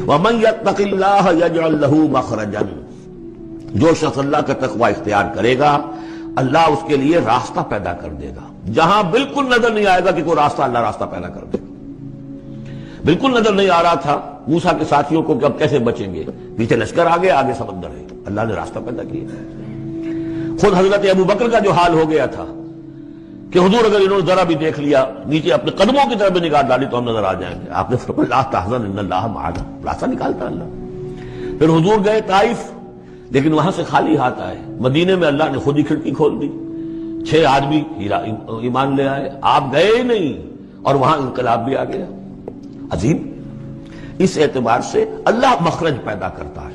وَمَن يَتَّقِ اللَّهَ يَجْعَل لَّهُ مَخْرَجًا، جو شخص اللہ کا تقوی اختیار کرے گا اللہ اس کے لیے راستہ پیدا کر دے گا، جہاں بالکل نظر نہیں آئے گا کہ کوئی راستہ، اللہ راستہ پیدا کر دے گا۔ بالکل نظر نہیں آ رہا تھا موسیٰ کے ساتھیوں کو کہ اب کیسے بچیں گے، پیچھے لشکر آگے آگے سمندر ہے، اللہ نے راستہ پیدا کیا۔ خود حضرت ابو بکر کا جو حال ہو گیا تھا کہ حضور اگر انہوں نے ذرا بھی دیکھ لیا، نیچے اپنے قدموں کی طرف بھی نگاہ ڈالی تو ہم نظر آ جائیں گے، آپ نے فرمایا لا تحزن ان اللہ معنا، راستہ نکالتا اللہ۔ پھر حضور گئے طائف، لیکن وہاں سے خالی ہاتھ آئے، مدینے میں اللہ نے خود ہی کھڑکی کھول دی، 6 آدمی ایمان لے آئے، آپ گئے ہی نہیں اور وہاں انقلاب بھی آ گیا۔ عظیم، اس اعتبار سے اللہ مخرج پیدا کرتا ہے۔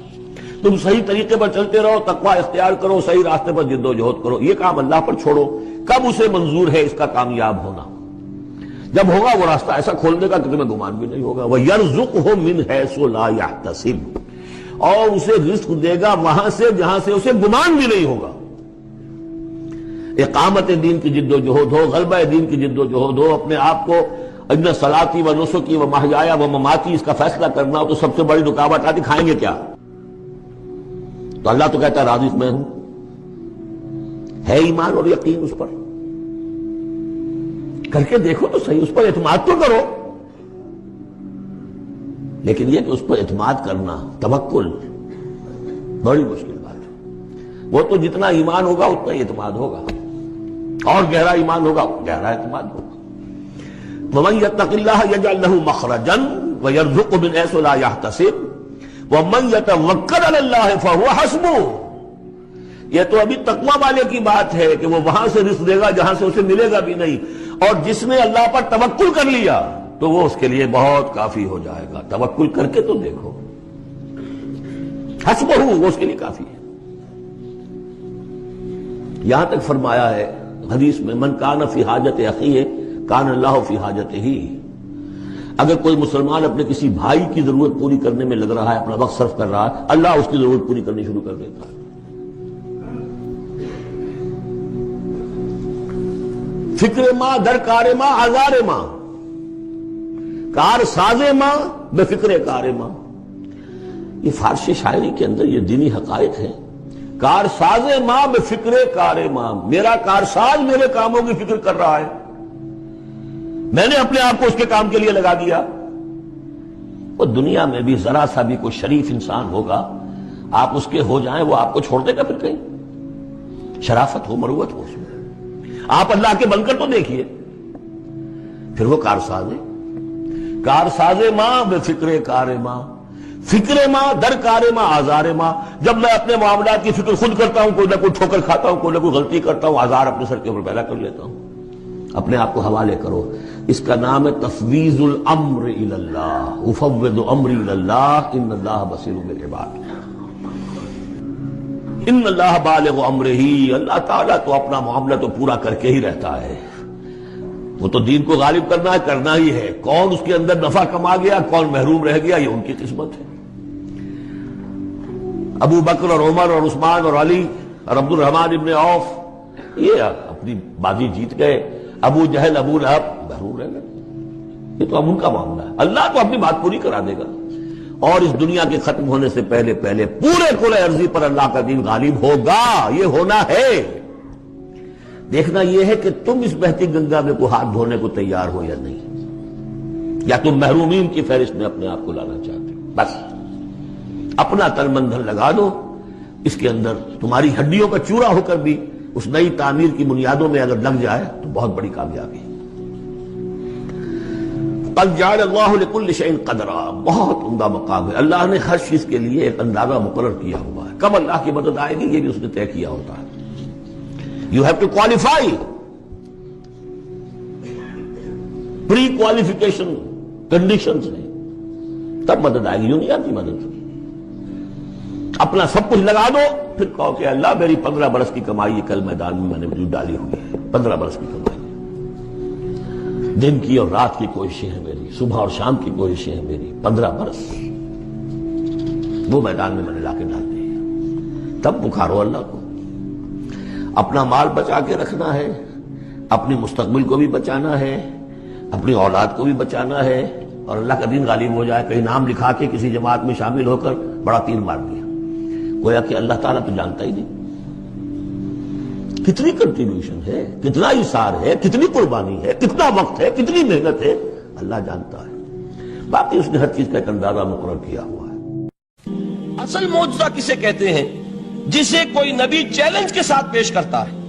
تم صحیح طریقے پر چلتے رہو، تقوی اختیار کرو، صحیح راستے پر جد و جہد کرو، یہ کام اللہ پر چھوڑو، کب اسے منظور ہے اس کا کامیاب ہونا؟ جب ہوگا وہ راستہ ایسا کھول دے گا کہ تمہیں گمان بھی نہیں ہوگا۔ وَيَرْزُقْهُ مِنْ حَيْثُ لَا يَحْتَسِبُ، اور اسے رزق دے گا وہاں سے جہاں سے اسے گمان بھی نہیں ہوگا۔ اقامت دین کی جد و جہد ہو، غلبہ دین کی جد و جہد ہو، اپنے آپ کو اِنَّ صَلَاتِي وَنُسُكِي وَمَحْيَايَ وَمَمَاتِي اس کا فیصلہ کرنا ہو تو سب سے بڑی رکاوٹ آتی کھائیں گے کیا؟ تو اللہ تو کہتا ہے راضی میں ہوں، ہے ایمان اور یقین اس پر، کر کے دیکھو تو صحیح، اس پر اعتماد تو کرو۔ لیکن یہ کہ اس پر اعتماد کرنا، توکل، بڑی مشکل بات ہے۔ وہ تو جتنا ایمان ہوگا اتنا ہی اعتماد ہوگا، اور گہرا ایمان ہوگا گہرا اعتماد ہوگا۔ وَمَن يَتَّقِ اللَّهَ يَجْعَل لَّهُ مَخْرَجًا وَيَرْزُقْهُ مِنْ حَيْثُ لَا يَحْتَسِبُ وَمَن يَتَوَكَّلْ عَلَى اللَّهِ فَهُوَ حَسْبُهُ۔ یہ تو ابھی تقویٰ والے کی بات ہے کہ وہ وہاں سے رزق دے گا جہاں سے اسے ملے گا بھی نہیں، اور جس نے اللہ پر توکل کر لیا تو وہ اس کے لیے بہت کافی ہو جائے گا۔ توکل کر کے تو دیکھو، حسبہ، وہ اس کے لیے کافی ہے۔ یہاں تک فرمایا ہے حدیث میں من کان فی حاجت اخیہ کان اللہ فی حاجتہ، اگر کوئی مسلمان اپنے کسی بھائی کی ضرورت پوری کرنے میں لگ رہا ہے، اپنا وقت صرف کر رہا ہے، اللہ اس کی ضرورت پوری کرنی شروع کر دیتا ہے۔ فکر ماں در کار ماں آزار ماں، کار ساز ماں بے فکر کار ماں، یہ فارسی شاعری کے اندر یہ دینی حقائق ہیں۔ کار ساز ماں بے فکر کار ماں، میرا کار ساز میرے کاموں کی فکر کر رہا ہے، میں نے اپنے آپ کو اس کے کام کے لیے لگا دیا۔ وہ دنیا میں بھی ذرا سا بھی کوئی شریف انسان ہوگا، آپ اس کے ہو جائیں وہ آپ کو چھوڑ دے گا پھر کہیں؟ شرافت ہو، مروت ہو اس میں، آپ اللہ کے بن کر تو دیکھیے۔ پھر وہ کارساز ہے، کارساز ماں بے فکر کار ماں، فکر ماں در کار ماں آزار ماں۔ جب میں اپنے معاملات کی فکر خود کرتا ہوں، کوئی نہ کوئی ٹھوکر کھاتا ہوں، کوئی نہ کوئی غلطی کرتا ہوں، آزار اپنے سر کے اوپر پیدا کر لیتا ہوں۔ اپنے آپ کو حوالے کرو، اس کا نام ہے تفویض الامر الی اللہ، افوض امری الی اللہ ان اللہ بصیر بالعباد۔ ان اللہ بالغ امرہ، اللہ تعالیٰ تو اپنا معاملہ تو پورا کر کے ہی رہتا ہے، وہ تو دین کو غالب کرنا ہے، کرنا ہی ہے۔ کون اس کے اندر نفع کما گیا، کون محروم رہ گیا، یہ ان کی قسمت ہے۔ ابو بکر اور عمر اور عثمان اور علی اور عبد الرحمن ابن عوف یہ اپنی بازی جیت گئے، ابو جہل ابو لہب محروم رہ گئے، یہ تو اب ان کا معاملہ ہے۔ اللہ تو اپنی بات پوری کرا دے گا، اور اس دنیا کے ختم ہونے سے پہلے پہلے پورے کل ارضی پر اللہ کا دین غالب ہوگا، یہ ہونا ہے۔ دیکھنا یہ ہے کہ تم اس بہتی گنگا میں کو ہاتھ دھونے کو تیار ہو یا نہیں، یا تم محرومین کی فہرست میں اپنے آپ کو لانا چاہتے ہو۔ بس اپنا تن من دھن لگا دو اس کے اندر، تمہاری ہڈیوں کا چورا ہو کر بھی اس نئی تعمیر کی بنیادوں میں اگر لگ جائے تو بہت بڑی کامیابی ہے۔ قد جعل اللہ لکل شیء قدرا، بہت عمدہ مقام ہے، اللہ نے ہر چیز کے لیے ایک اندازہ مقرر کیا ہوا ہے، کب اللہ کی مدد آئے گی یہ بھی اس نے طے کیا ہوتا ہے۔ You have to qualify, pre qualification conditions ہیں، تب مدد آئے گی، یوں نہیں آتی مدد۔ اپنا سب کچھ لگا دو، پھر کہو کہ اللہ میری 15 برس کی کمائی کل میدان میں نے وجود ڈالی ہوئی ہے، 15 برس کی کمائی، دن کی اور رات کی کوششیں ہیں میری، صبح اور شام کی کوششیں ہیں میری، 15 برس وہ میدان میں نے لا کے ڈال دی ہے۔ تب پکارو اللہ کو۔ اپنا مال بچا کے رکھنا ہے، اپنی مستقبل کو بھی بچانا ہے، اپنی اولاد کو بھی بچانا ہے، اور اللہ کا دین غالب ہو جائے. کہیں نام لکھا کے کسی جماعت میں شامل ہو کر بڑا تیر مار دیا. گویا کہ اللہ تعالیٰ تو جانتا ہی نہیں کتنی کنٹریبیوشن ہے, کتنا اثار ہے, کتنی قربانی ہے, کتنا وقت ہے, کتنی محنت ہے, اللہ جانتا ہے. باقی اس نے ہر چیز کا ایک اندازہ مقرر کیا ہوا ہے. اصل معجزہ کسے کہتے ہیں؟ جسے کوئی نبی چیلنج کے ساتھ پیش کرتا ہے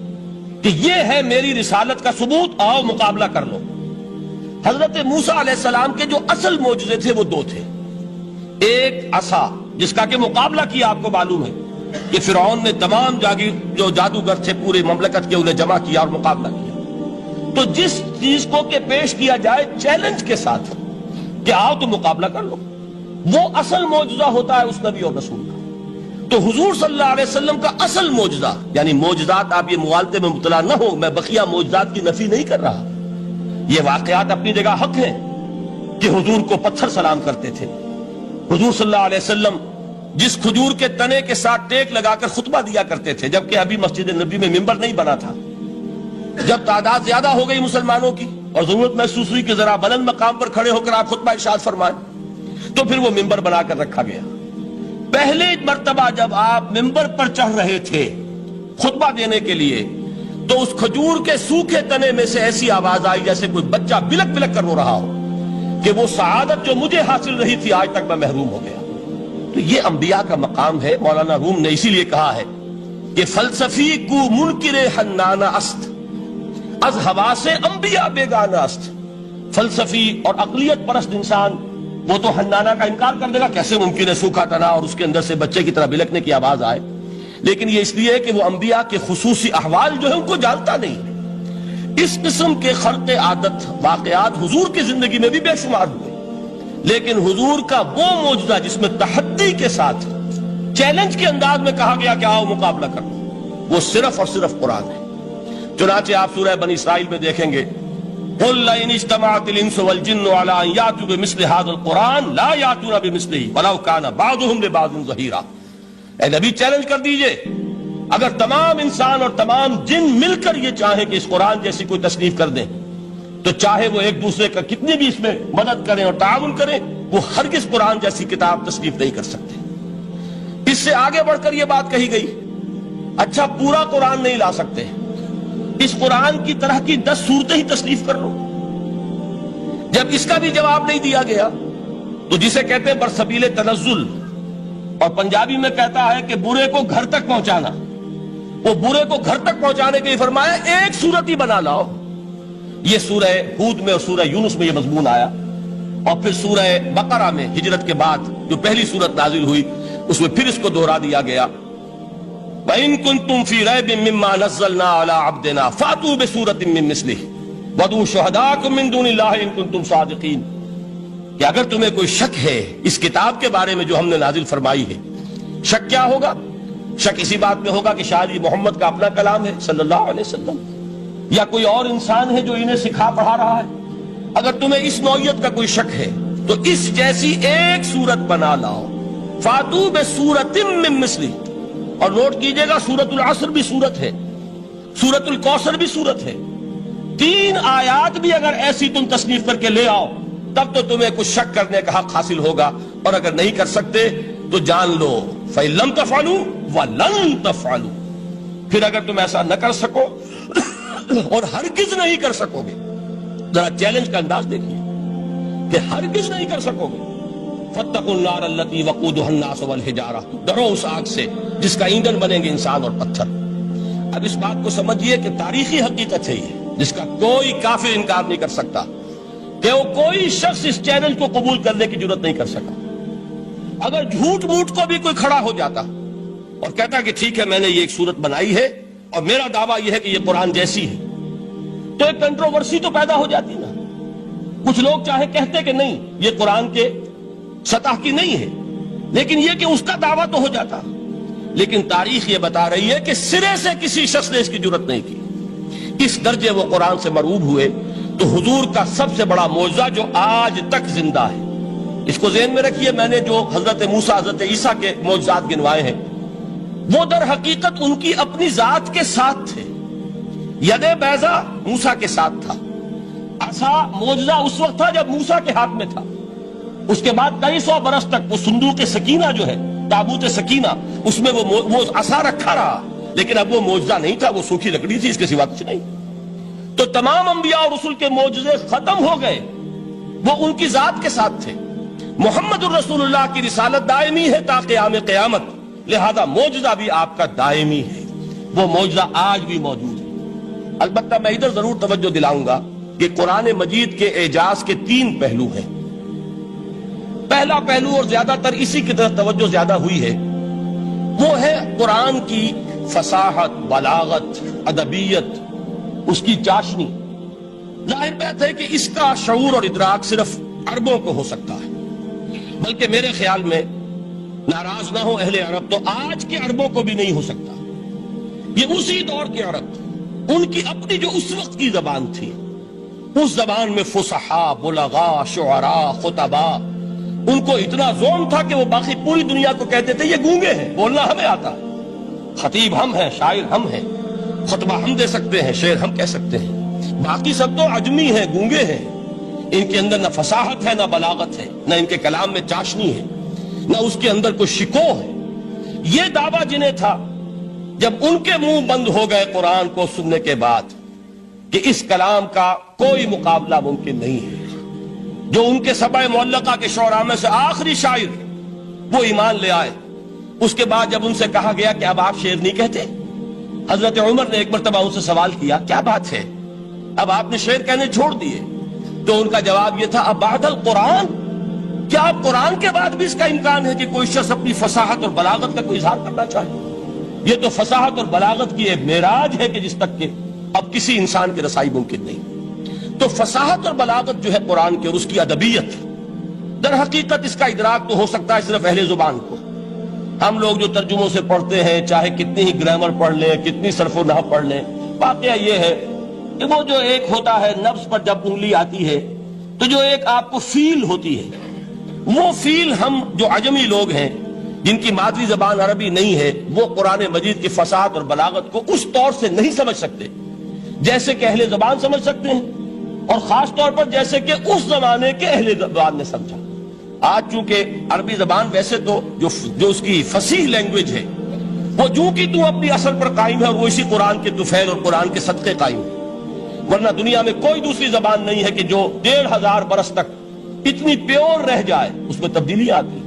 کہ یہ ہے میری رسالت کا ثبوت, آؤ مقابلہ کر لو. حضرت موسیٰ علیہ السلام کے جو اصل معجزے تھے وہ دو تھے. ایک عصا جس کا کہ مقابلہ کیا, آپ کو معلوم ہے کہ فرعون نے تمام جو جادوگر تھے پورے مملکت کے انہیں جمع کیا اور مقابلہ کیا. تو جس چیز کو کہ پیش کیا جائے چیلنج کے ساتھ کہ آؤ تو مقابلہ کر لو, وہ اصل معجزہ ہوتا ہے اس نبی اور رسول کا. تو حضور صلی اللہ علیہ وسلم کا اصل معجزہ, یعنی معجزات, آپ یہ مغالطے میں مبتلا نہ ہو, میں بقیہ معجزات کی نفی نہیں کر رہا, یہ واقعات اپنی جگہ حق ہیں کہ حضور کو پتھر سلام کرتے تھے. حضور صلی اللہ علیہ وسلم جس کھجور کے تنے کے ساتھ ٹیک لگا کر خطبہ دیا کرتے تھے, جبکہ ابھی مسجد نبی میں ممبر نہیں بنا تھا. جب تعداد زیادہ ہو گئی مسلمانوں کی اور ضرورت محسوس ہوئی کہ ذرا بلند مقام پر کھڑے ہو کر آپ خطبہ ارشاد فرمائیں, تو پھر وہ ممبر بنا کر رکھا گیا. پہلے مرتبہ جب آپ ممبر پر چڑھ رہے تھے خطبہ دینے کے لیے, تو اس کھجور کے سوکھے تنے میں سے ایسی آواز آئی جیسے کوئی بچہ بلک بلک کر رو رہا ہو کہ وہ سعادت جو مجھے حاصل رہی تھی آج تک میں محروم ہو گیا. تو یہ انبیاء کا مقام ہے. مولانا روم نے اسی لیے کہا ہے کہ فلسفی کو منکر حنانہ است, از ہوا سے انبیاء بیگانہ است. فلسفی اور عقلیت پرست انسان وہ تو حنانہ کا انکار کر دے گا, کیسے ممکن ہے سوکھا تنا اور اس کے اندر سے بچے کی طرح بلکنے کی آواز آئے. لیکن یہ اس لیے کہ وہ انبیاء کے خصوصی احوال جو ہے ان کو جانتا نہیں. اس قسم کے خرق عادت واقعات حضور کی زندگی میں بھی بے شمار ہوئے, لیکن حضور کا وہ معجزہ جس میں تحدی کے ساتھ چیلنج کے انداز میں کہا گیا کہ آؤ مقابلہ کرو, وہ صرف اور صرف قرآن ہے. چنانچہ آپ سورہ بنی اسرائیل میں دیکھیں گے, قُلْ لَئِنِ اجْتَمَعَتِ الْإِنسُ وَالْجِنُّ عَلَىٰ أَن يَأْتُوا بِمِثْلِ هَٰذَا الْقُرْآنِ لَا يَأْتُونَ بِمِثْلِهِ وَلَوْ كَانَ بَعْضُهُمْ لِبَعْضٍ ظَهِيرًا. اے نبی چیلنج کر دیجئے, اگر تمام انسان اور تمام جن مل کر یہ چاہیں کہ اس قرآن جیسی کوئی تصنیف کر دیں, تو چاہے وہ ایک دوسرے کا کتنی بھی اس میں مدد کریں اور تعاون کریں, وہ ہرگز قرآن جیسی کتاب تصنیف نہیں کر سکتے. اس سے آگے بڑھ کر یہ بات کہی گئی, اچھا پورا قرآن نہیں لا سکتے, اس قرآن کی طرح کی 10 صورتیں ہی تصنیف کر لو. جب اس کا بھی جواب نہیں دیا گیا تو جسے کہتے ہیں برسبیل تنزل, اور پنجابی میں کہتا ہے کہ برے کو گھر تک پہنچانا, وہ برے کو گھر تک پہنچانے کے لیے فرمایا ایک صورت ہی بنا لاؤ. یہ سورہ ہود میں اور سورہ یونس میں یہ مضمون آیا, اور پھر سورہ بقرہ میں ہجرت کے بعد جو پہلی سورت نازل ہوئی اس میں پھر اس کو دوہرا دیا گیا, وَإِن كُنتُمْ فِي رَيْبٍ مِّمَّا نَزَّلْنَا عَلَىٰ عَبْدِنَا فَأْتُوا بِسُورَةٍ مِّن مِّثْلِهِ وَادْعُوا شُهَدَاءَكُم مِّن دُونِ اللَّهِ إِن كُنتُمْ صَادِقِينَ. کہ اگر تمہیں کوئی شک ہے اس کتاب کے بارے میں جو ہم نے نازل فرمائی ہے, شک کیا ہوگا؟ شک اسی بات میں ہوگا کہ شاید یہ محمد کا اپنا کلام ہے صلی اللہ علیہ وسلم, یا کوئی اور انسان ہے جو انہیں سکھا پڑھا رہا ہے. اگر تمہیں اس نوعیت کا کوئی شک ہے تو اس جیسی ایک صورت بنا لاؤ. فاتو بسورۃ من مثلہ, اور نوٹ کیجئے گا سورۃ العصر بھی صورت ہے, سورۃ الکوثر بھی صورت ہے. 3 آیات بھی اگر ایسی تم تصنیف کر کے لے آؤ تب تو تمہیں کچھ شک کرنے کا حق حاصل ہوگا, اور اگر نہیں کر سکتے تو جان لو فَإِن لَمْ تَفْعَلُوا وَلَن تَفْعَلُوا. پھر اگر تم ایسا نہ کر سکو اور ہرگز نہیں کر سکو گے, ذرا چیلنج کا انداز دیکھیے کہ ہرگز نہیں کر سکو گے, فَاتَّقُوا النَّارَ الَّتِي وَقُودُهَا النَّاسُ وَالْحِجَارَةُ, ڈرو اس آگ سے جس کا ایندھن بنیں گے انسان اور پتھر. اب اس بات کو سمجھیے کہ تاریخی حقیقت ہے یہ, جس کا کوئی کافر انکار نہیں کر سکتا, کہ وہ کوئی شخص اس چیلنج کو قبول کرنے کی جرات نہیں کر سکا. اگر جھوٹ موٹ کو بھی کوئی کھڑا ہو جاتا اور کہتا کہ ٹھیک ہے میں نے یہ ایک صورت بنائی ہے اور میرا دعویٰ یہ ہے کہ یہ قرآن جیسی ہے, تو ایک کنٹروورسی تو پیدا ہو جاتی نا. کچھ لوگ چاہے کہتے کہ نہیں یہ قرآن کے سطح کی نہیں ہے, لیکن یہ کہ اس کا دعویٰ تو ہو جاتا. لیکن تاریخ یہ بتا رہی ہے کہ سرے سے کسی شخص نے اس کی جرات نہیں کی. اس درجے وہ قرآن سے مرعوب ہوئے. تو حضور کا سب سے بڑا معجزہ جو آج تک زندہ ہے, اس کو ذہن میں رکھیے, میں نے جو حضرت موسیٰ حضرت عیسیٰ کے معجزات گنوائے ہیں وہ در حقیقت ان کی اپنی ذات کے ساتھ تھے. ید بیضا موسیٰ کے ساتھ تھا, عصا معجزہ اس وقت تھا جب موسیٰ کے ہاتھ میں تھا, اس کے بعد کئی سو برس تک وہ صندوق سکینہ جو ہے، تابوت سکینہ، اس میں وہ عصا رکھا رہا، لیکن اب وہ معجزہ نہیں تھا، وہ سوکھی لکڑی تھی، اس کے سوا کچھ نہیں۔ تو تمام انبیاء اور رسول کے معجزے ختم ہو گئے، وہ ان کی ذات کے ساتھ تھے۔ محمد الرسول اللہ کی رسالت دائمی ہے تا قیام قیامت، لہذا معجزہ بھی آپ کا دائمی ہے، وہ معجزہ آج بھی موجود ہے۔ البتہ میں ادھر ضرور توجہ دلاؤں گا کہ قرآن مجید کے اعجاز کے 3 پہلو ہیں۔ پہلا پہلو، اور زیادہ تر اسی کی طرف توجہ زیادہ ہوئی ہے، وہ ہے قرآن کی فصاحت، بلاغت، ادبیت، اس کی چاشنی۔ ظاہر بات ہے کہ اس کا شعور اور ادراک صرف عربوں کو ہو سکتا ہے، بلکہ میرے خیال میں ناراض نہ ہو اہل عرب تو آج کے عربوں کو بھی نہیں ہو سکتا۔ یہ اسی دور کے عرب، ان کی اپنی جو اس وقت کی زبان تھی، اس زبان میں فصحاء، بلغاء، شعراء، خطباء، ان کو اتنا ذوق تھا کہ وہ باقی پوری دنیا کو کہتے تھے یہ گونگے ہیں، بولنا ہمیں آتا ہے، خطیب ہم ہیں، شاعر ہم ہیں، خطبہ ہم دے سکتے ہیں، شعر ہم کہہ سکتے ہیں، باقی سب تو عجمی ہیں، گونگے ہیں، ان کے اندر نہ فصاحت ہے، نہ بلاغت ہے، نہ ان کے کلام میں چاشنی ہے، نہ اس کے اندر کوئی شکو ہے۔ یہ دعویٰ جنہیں تھا، جب ان کے منہ بند ہو گئے قرآن کو سننے کے بعد کہ اس کلام کا کوئی مقابلہ ممکن نہیں ہے، جو ان کے سبع معلقہ کے شعراء میں سے آخری شاعر وہ ایمان لے آئے، اس کے بعد جب ان سے کہا گیا کہ اب آپ شعر نہیں کہتے، حضرت عمر نے ایک مرتبہ ان سے سوال کیا کیا بات ہے، اب آپ نے شعر کہنے چھوڑ دیے؟ تو ان کا جواب یہ تھا اب بعد القرآن، کیا اب قرآن کے بعد بھی اس کا امکان ہے کہ کوئی شخص اپنی فصاحت اور بلاغت کا کوئی اظہار کرنا چاہے؟ یہ تو فصاحت اور بلاغت کی ایک معراج ہے کہ جس تک کہ اب کسی انسان کی رسائی ممکن نہیں۔ تو فصاحت اور بلاغت جو ہے قرآن کی اور اس کی ادبیت، در حقیقت اس کا ادراک تو ہو سکتا ہے صرف اہل زبان کو۔ ہم لوگ جو ترجموں سے پڑھتے ہیں، چاہے کتنی ہی گرامر پڑھ لیں، کتنی صرف و نحو پڑھ لیں، واقعہ یہ ہے کہ وہ جو ایک ہوتا ہے نفس پر جب انگلی آتی ہے تو جو ایک آپ کو فیل ہوتی ہے، وہ فیل ہم جو عجمی لوگ ہیں جن کی مادری زبان عربی نہیں ہے، وہ قرآن مجید کی فصاحت اور بلاغت کو اس طور سے نہیں سمجھ سکتے جیسے کہ اہل زبان سمجھ سکتے ہیں، اور خاص طور پر جیسے کہ اس زمانے کے اہل زبان نے سمجھا۔ آج چونکہ عربی زبان ویسے تو جو اس کی فصیح لینگویج ہے وہ جو کی تو اپنی اصل پر قائم ہے، اور وہ اسی قرآن کے طفیل اور قرآن کے صدقے قائم ہے، ورنہ دنیا میں کوئی دوسری زبان نہیں ہے کہ جو 1500 برس تک اتنی پیور رہ جائے، اس میں تبدیلی آتی ہے۔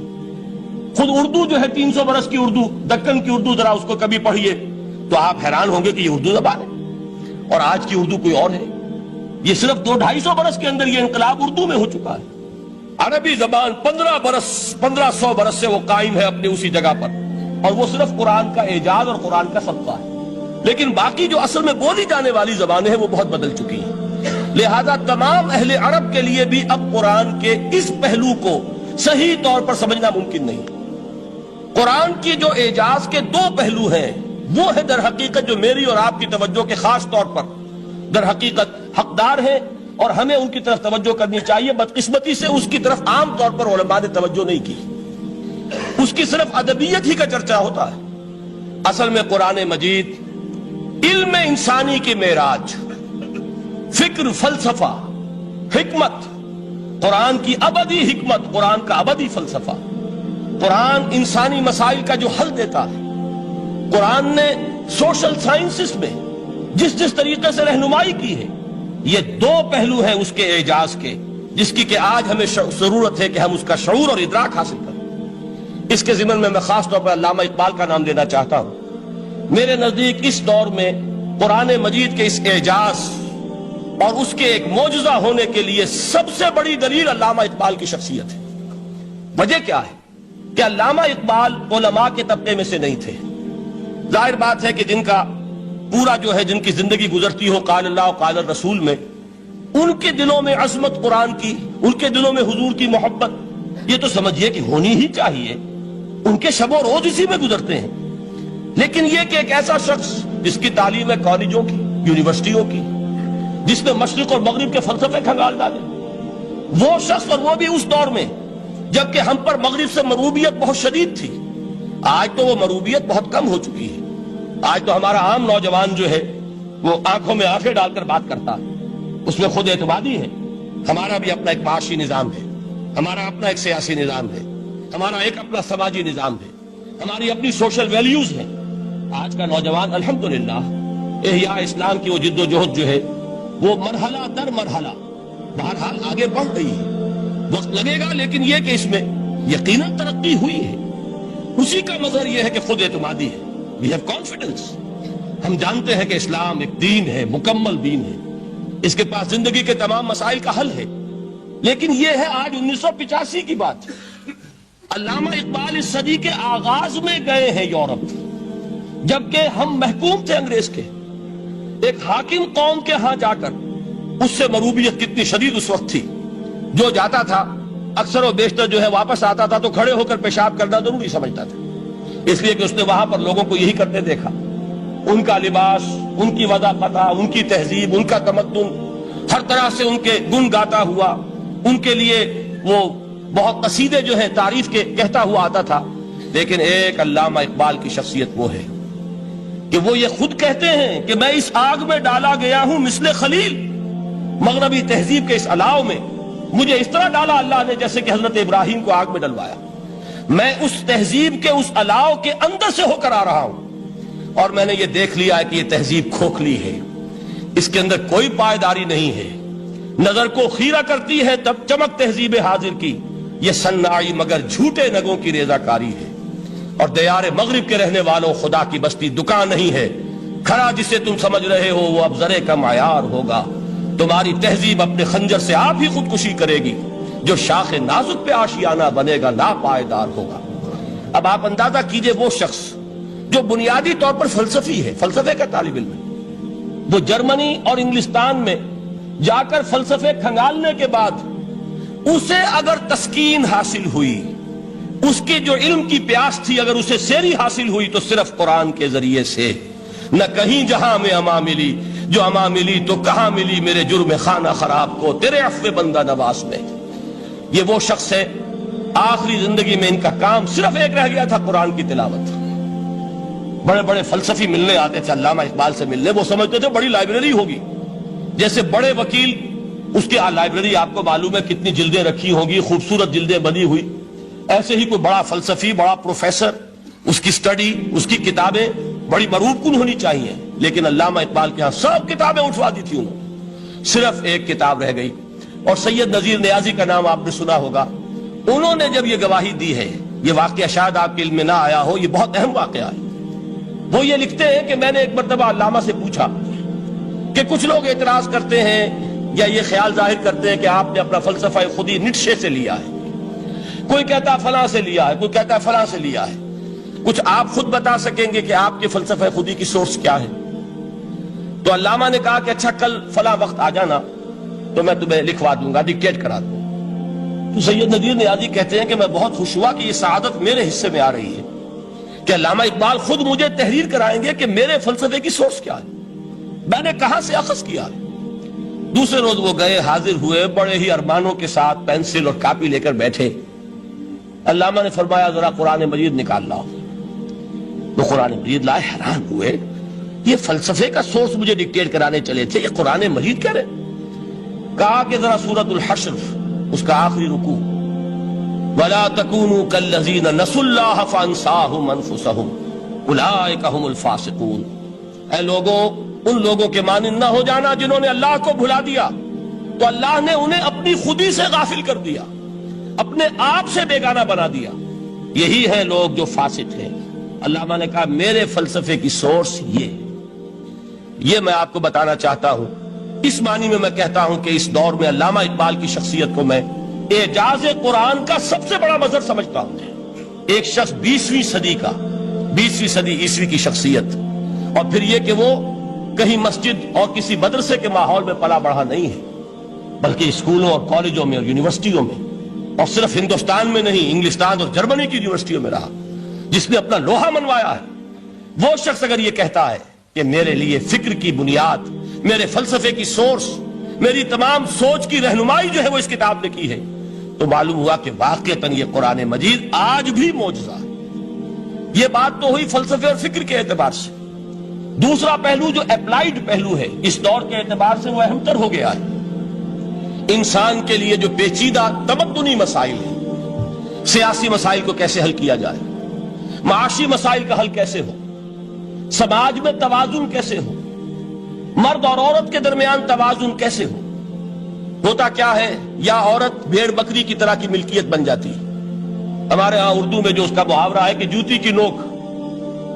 خود اردو جو ہے 300 برس کی اردو، دکن کی اردو، ذرا اس کو کبھی پڑھیے تو آپ حیران ہوں گے کہ یہ اردو زبان ہے اور آج کی اردو کوئی اور ہے۔ یہ صرف 200-250 برس کے اندر یہ انقلاب اردو میں ہو چکا ہے۔ عربی زبان 1500 برس سے وہ قائم ہے اپنی اسی جگہ پر، اور وہ صرف قرآن کا اعجاز اور قرآن کا صدقہ ہے، لیکن باقی جو اصل میں بولی جانے والی زبانیں ہیں وہ بہت بدل چکی ہیں۔ لہذا تمام اہل عرب کے لیے بھی اب قرآن کے اس پہلو کو صحیح طور پر سمجھنا ممکن نہیں۔ قرآن کی جو اعجاز کے 2 پہلو ہیں، وہ ہے در حقیقت جو میری اور آپ کی توجہ کے خاص طور پر در حقیقت حقدار ہیں، اور ہمیں ان کی طرف توجہ کرنی چاہیے۔ بدقسمتی سے اس کی طرف عام طور پر علماء نے توجہ نہیں کی، اس کی صرف ادبیت ہی کا چرچا ہوتا ہے۔ اصل میں قرآن مجید علم انسانی کی معراج، فکر، فلسفہ، حکمت، قرآن کی ابدی حکمت، قرآن کا ابدی فلسفہ، قرآن انسانی مسائل کا جو حل دیتا ہے، قرآن نے سوشل سائنسز میں جس طریقے سے رہنمائی کی ہے، یہ 2 پہلو ہیں اس کے اعجاز کے، جس کی کہ آج ہمیں ضرورت ہے کہ ہم اس کا شعور اور ادراک حاصل کریں۔ اس کے ضمن میں خاص طور پر علامہ اقبال کا نام لینا چاہتا ہوں۔ میرے نزدیک اس دور میں قرآن مجید کے اس اعجاز اور اس کے ایک معجزہ ہونے کے لیے سب سے بڑی دلیل علامہ اقبال کی شخصیت ہے۔ وجہ کیا ہے کہ علامہ اقبال علماء کے طبقے میں سے نہیں تھے۔ ظاہر بات ہے کہ جن کا پورا جو ہے جن کی زندگی گزرتی ہو قال اللہ و قال الرسول میں، ان کے دلوں میں عظمت قرآن کی، ان کے دلوں میں حضور کی محبت، یہ تو سمجھیے کہ ہونی ہی چاہیے، ان کے شب و روز اسی میں گزرتے ہیں۔ لیکن یہ کہ ایک ایسا شخص جس کی تعلیم ہے کالجوں کی، یونیورسٹیوں کی، جس نے مشرق اور مغرب کے فلسفے کھنگال ڈالے، وہ شخص، اور وہ بھی اس دور میں جبکہ ہم پر مغرب سے مروبیت بہت شدید تھی۔ آج تو وہ مروبیت بہت کم ہو چکی ہے۔ آج تو ہمارا عام نوجوان جو ہے وہ آنکھوں میں آنکھیں ڈال کر بات کرتا ہے، اس میں خود اعتمادی ہے۔ ہمارا بھی اپنا ایک معاشی نظام ہے، ہمارا اپنا ایک سیاسی نظام ہے، ہمارا ایک اپنا سماجی نظام ہے، ہماری اپنی سوشل ویلیوز ہیں۔ آج کا نوجوان الحمدللہ احیاء اسلام کی وہ جد و جہد جو ہے وہ مرحلہ در مرحلہ بہرحال آگے بڑھ رہی ہے، وقت لگے گا لیکن یہ کہ اس میں یقیناً ترقی ہوئی ہے۔ اسی کا مظہر یہ ہے کہ خود اعتمادی ہے، we have confidence۔ ہم جانتے ہیں کہ اسلام ایک دین ہے، مکمل دین ہے، اس کے پاس زندگی کے تمام مسائل کا حل ہے۔ لیکن یہ ہے آج 1985 کی بات، علامہ اقبال اس صدی کے آغاز میں گئے ہیں یورپ، جبکہ ہم محکوم تھے انگریز کے، ایک حاکم قوم کے ہاں جا کر اس سے مروبیت کتنی شدید اس وقت تھی، جو جاتا تھا اکثر و بیشتر جو ہے واپس آتا تھا تو کھڑے ہو کر پیشاب کرنا ضروری سمجھتا تھا، اس لیے کہ اس نے وہاں پر لوگوں کو یہی کرتے دیکھا۔ ان کا لباس، ان کی وضاقت، ان کی تہذیب، ان کا تمدن، ہر طرح سے ان کے گن گاتا ہوا، ان کے لیے وہ بہت قصیدے جو ہے تعریف کے کہتا ہوا آتا تھا۔ لیکن ایک علامہ اقبال کی شخصیت وہ ہے کہ وہ یہ خود کہتے ہیں کہ میں اس آگ میں ڈالا گیا ہوں مثل خلیل، مغربی تہذیب کے اس الاؤ میں مجھے اس طرح ڈالا اللہ نے جیسے کہ حضرت ابراہیم کو آگ میں ڈلوایا۔ میں اس تہذیب کے اس الاؤ کے اندر سے ہو کر آ رہا ہوں، اور میں نے یہ دیکھ لیا ہے کہ یہ تہذیب کھوکھلی ہے، اس کے اندر کوئی پائیداری نہیں ہے، نظر کو خیرہ کرتی ہے تب چمک تہذیب حاضر کی، یہ صناعی مگر جھوٹے نگوں کی ریزہ کاری ہے۔ اور دیار مغرب کے رہنے والوں، خدا کی بستی دکان نہیں ہے، کھڑا جسے تم سمجھ رہے ہو وہ اب زرے کا معیار ہوگا۔ تمہاری تہذیب اپنے خنجر سے آپ ہی خودکشی کرے گی، جو شاخ نازک پہ آشیانہ بنے گا لا پائیدار ہوگا۔ اب آپ اندازہ کیجئے وہ شخص جو بنیادی طور پر فلسفی ہے، فلسفے کا طالب علم ہے، وہ جرمنی اور انگلستان میں جا کر فلسفے کھنگالنے کے بعد اسے اگر تسکین حاصل ہوئی، اس کی جو علم کی پیاس تھی اگر اسے سیری حاصل ہوئی تو صرف قرآن کے ذریعے سے، نہ کہیں جہاں میں اما ملی، جو اما ملی تو کہاں ملی میرے جرم خانہ خراب کو تیرے عفو بندہ نواز میں۔ یہ وہ شخص ہے، آخری زندگی میں ان کا کام صرف ایک رہ گیا تھا، قرآن کی تلاوت۔ بڑے بڑے فلسفی ملنے آتے تھے علامہ اقبال سے ملنے، وہ سمجھتے تھے بڑی لائبریری ہوگی، جیسے بڑے وکیل اس کی لائبریری آپ کو معلوم ہے کتنی جلدیں رکھی ہوگی، خوبصورت جلدیں بنی ہوئی، ایسے ہی کوئی بڑا فلسفی، بڑا پروفیسر، اس کی سٹڈی، اس کی کتابیں بڑی مروب کن ہونی چاہیے۔ لیکن علامہ اقبال کے ہاں سب کتابیں اٹھوا دی تھی انہوں نے، صرف ایک کتاب رہ گئی، اور سید نذیر نیازی کا نام آپ نے سنا ہوگا۔ انہوں نے جب یہ گواہی دی ہے، یہ واقعہ شاید آپ کے علم میں نہ آیا ہو، یہ بہت اہم واقعہ ہے۔ وہ یہ لکھتے ہیں کہ میں نے ایک مرتبہ علامہ سے پوچھا کہ کچھ لوگ اعتراض کرتے ہیں یا یہ خیال ظاہر کرتے ہیں کہ آپ نے اپنا فلسفہ خودی نیٹشے سے لیا ہے، کوئی کہتا ہے فلاں سے لیا ہے، کوئی کہتا ہے فلاں سے لیا ہے، کچھ آپ خود بتا سکیں گے کہ آپ کے فلسفہ خودی کی سورس کیا ہے؟ تو علامہ نے کہا کہ اچھا کل فلاں وقت آ جانا تو میں تمہیں لکھوا دوں گا، ڈکٹیٹ کرا دوں۔ تو سید نذیر نیازی کہتے ہیں کہ میں بہت خوش ہوا کہ یہ سعادت میرے حصے میں آ رہی ہے کہ علامہ اقبال خود مجھے تحریر کرائیں گے کہ میرے فلسفے کی سورس کیا ہے، میں نے کہاں سے اخذ کیا ہے۔ دوسرے روز وہ گئے، حاضر ہوئے، بڑے ہی ارمانوں کے ساتھ پینسل اور کاپی لے کر بیٹھے۔ علامہ نے فرمایا ذرا قرآن مجید نکال لاؤ۔ وہ قرآن مجید لائے، حیران ہوئے، یہ فلسفے کا سورس مجھے ڈکٹیٹ کرانے چلے تھے، یہ قرآن مجید کہہ رہے۔ کہا کہ ذرا سورۃ الحشر اس کا آخری رکوع، وَلَا تَكُونُوا كَالَّذِينَ نَسُوا اللَّهَ فَأَنسَاهُمْ أَنفُسَهُمْ أُولَٰئِكَ هُمُ الْفَاسِقُونَ۔ اے لوگوں، ان لوگوں کے مانند نہ ہو جانا جنہوں نے اللہ کو بھلا دیا، تو اللہ نے انہیں اپنی خودی سے غافل کر دیا، اپنے آپ سے بیگانہ بنا دیا، یہی ہیں لوگ جو فاسق ہیں۔ علامہ نے کہا میرے فلسفے کی سورس یہ میں آپ کو بتانا چاہتا ہوں۔ اس معنی میں کہتا ہوں کہ اس دور میں علامہ اقبال کی شخصیت کو میں اعجاز قرآن کا سب سے بڑا مظہر سمجھتا ہوں۔ ایک شخص 20ویں صدی کا، 20ویں صدی عیسوی کی شخصیت، اور پھر یہ کہ وہ کہیں مسجد اور کسی مدرسے کے ماحول میں پلا بڑھا نہیں ہے، بلکہ اسکولوں اور کالجوں میں اور یونیورسٹیوں میں، اور صرف ہندوستان میں نہیں، انگلستان اور جرمنی کی یونیورسٹیوں میں رہا، جس نے اپنا لوہا منوایا ہے۔ وہ شخص اگر یہ کہتا ہے کہ میرے لیے فکر کی بنیاد، میرے فلسفے کی سورس، میری تمام سوچ کی رہنمائی جو ہے وہ اس کتاب نے کی ہے، تو معلوم ہوا کہ واقعتاً یہ قرآن مجید آج بھی معجزہ ہے۔ یہ بات تو ہوئی فلسفے اور فکر کے اعتبار سے۔ دوسرا پہلو جو اپلائیڈ پہلو ہے، اس دور کے اعتبار سے وہ اہم تر ہو گیا ہے۔ انسان کے لیے جو پیچیدہ تمدنی مسائل ہیں، سیاسی مسائل کو کیسے حل کیا جائے، معاشی مسائل کا حل کیسے ہو، سماج میں توازن کیسے ہو، مرد اور عورت کے درمیان توازن کیسے ہو، ہوتا کیا ہے یا عورت بھیڑ بکری کی طرح کی ملکیت بن جاتی ہے۔ ہمارے ہاں اردو میں جو اس کا محاورہ ہے کہ جوتی کی نوک،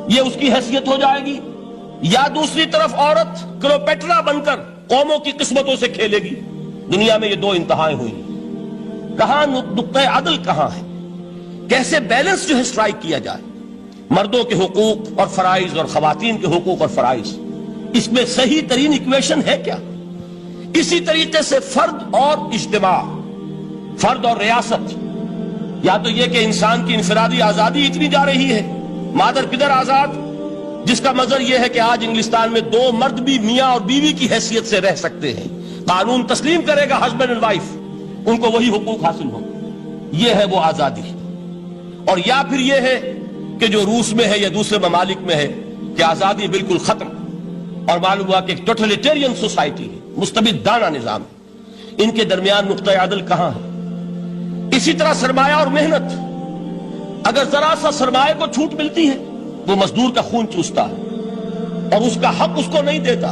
یہ اس کی حیثیت ہو جائے گی، یا دوسری طرف عورت کلوپیٹرا بن کر قوموں کی قسمتوں سے کھیلے گی۔ دنیا میں یہ دو انتہائیں ہوئی، کہاں نقطۂ عدل کہاں ہے، کیسے بیلنس جو ہے اسٹرائک کیا جائے، مردوں کے حقوق اور فرائض اور خواتین کے حقوق اور فرائض، اس میں صحیح ترین ایکویشن ہے کیا؟ اسی طریقے سے فرد اور اجتماع، فرد اور ریاست، یا تو یہ کہ انسان کی انفرادی آزادی اتنی جا رہی ہے، مادر پدر آزاد، جس کا مظہر یہ ہے کہ آج انگلستان میں دو مرد بھی میاں اور بیوی کی حیثیت سے رہ سکتے ہیں، قانون تسلیم کرے گا ہسبینڈ اینڈ وائف، ان کو وہی حقوق حاصل ہو، یہ ہے وہ آزادی۔ اور یا پھر یہ ہے کہ جو روس میں ہے یا دوسرے ممالک میں ہے کہ آزادی بالکل ختم، اور معلوم ہوا کہ ایک ٹوٹلیٹیرین سوسائٹی ہے، مستبدانہ نظام ہے۔ ان کے درمیان نقطۂ عدل کہاں ہے؟ اسی طرح سرمایہ اور محنت، اگر ذرا سا سرمایہ کو چھوٹ ملتی ہے وہ مزدور کا خون چوستا ہے اور اس کا حق اس کو نہیں دیتا۔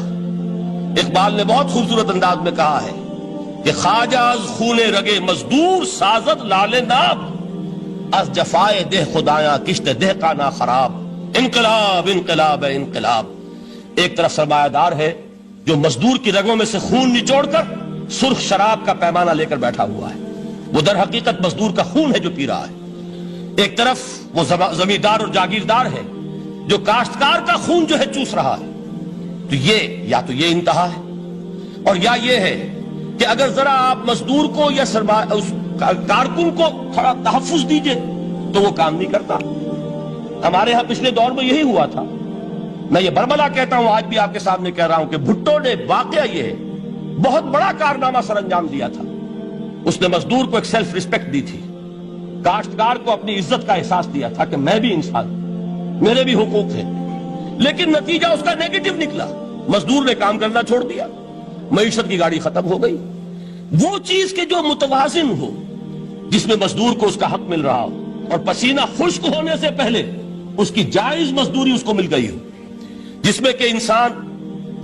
اقبال نے بہت خوبصورت انداز میں کہا ہے کہ خواجہ از خون رگے مزدور سازد لال ناب، از جفائے دہ خدایاں کشت دہ کا نا خراب۔ انقلاب انقلاب انقلاب، ایک طرف سرمایہ دار ہے جو مزدور کی رگوں میں سے خون نچوڑ کر سرخ شراب کا پیمانہ لے کر بیٹھا ہوا ہے، وہ در حقیقت مزدور کا خون ہے جو پی رہا ہے۔ ایک طرف وہ زمیندار اور جاگیردار ہے جو کاشتکار کا خون جو ہے چوس رہا ہے۔ تو یہ انتہا ہے، اور یا یہ ہے کہ اگر ذرا آپ مزدور کو یا اس کارکن کو تھوڑا تحفظ دیجئے تو وہ کام نہیں کرتا۔ ہمارے ہاں پچھلے دور میں یہی ہوا تھا، میں یہ برملا کہتا ہوں، آج بھی آپ کے سامنے کہہ رہا ہوں کہ بھٹو نے واقعہ یہ ہے بہت بڑا کارنامہ سر انجام دیا تھا۔ اس نے مزدور کو ایک سیلف ریسپیکٹ دی تھی، کاشتکار کو اپنی عزت کا احساس دیا تھا کہ میں بھی انسان، میرے بھی حقوق ہیں، لیکن نتیجہ اس کا نیگیٹو نکلا، مزدور نے کام کرنا چھوڑ دیا، معیشت کی گاڑی ختم ہو گئی۔ وہ چیز کہ جو متوازن ہو، جس میں مزدور کو اس کا حق مل رہا ہو اور پسینہ خشک ہونے سے پہلے اس کی جائز مزدوری اس کو مل گئی ہو، جس میں کہ انسان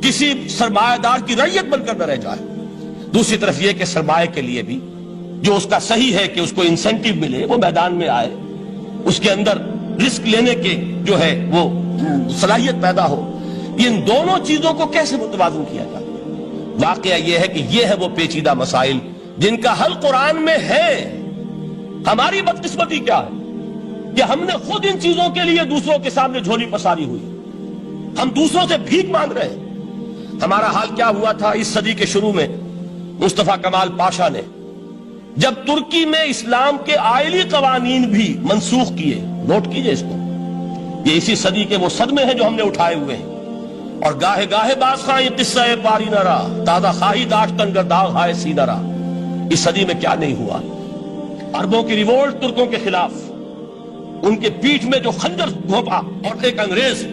کسی سرمایہ دار کی رعیت بن کر نہ رہ جائے۔ دوسری طرف یہ کہ سرمایہ کے لیے بھی جو اس کا صحیح ہے کہ اس کو انسینٹیو ملے، وہ میدان میں آئے، اس کے اندر رسک لینے کے جو ہے وہ صلاحیت پیدا ہو، ان دونوں چیزوں کو کیسے متوازن کیا جائے؟ واقعہ یہ ہے کہ یہ ہے وہ پیچیدہ مسائل جن کا حل قرآن میں ہے۔ ہماری بدقسمتی کیا ہے کہ ہم نے خود ان چیزوں کے لیے دوسروں کے سامنے جھولی پساری ہوئی، ہم دوسروں سے بھیک مانگ رہے ہیں۔ ہمارا حال کیا ہوا تھا اس صدی کے شروع میں؟ مصطفیٰ کمال پاشا نے جب ترکی میں اسلام کے آئلی قوانین بھی منسوخ کیے، نوٹ کیجئے اس کو، یہ اسی صدی کے وہ صدمے ہیں جو ہم نے اٹھائے ہوئے ہیں، اور گاہے گاہے باز خواہ یہ قصہ پاری نہ رہا، تازہ خواہی داشتن گرداغ ہائے سی نہ رہا۔ اس صدی میں کیا نہیں ہوا؟ عربوں کی ریوولٹ ترکوں کے خلاف، ان کے پیٹھ میں جو خنجر گھونپا، اور ایک انگریز،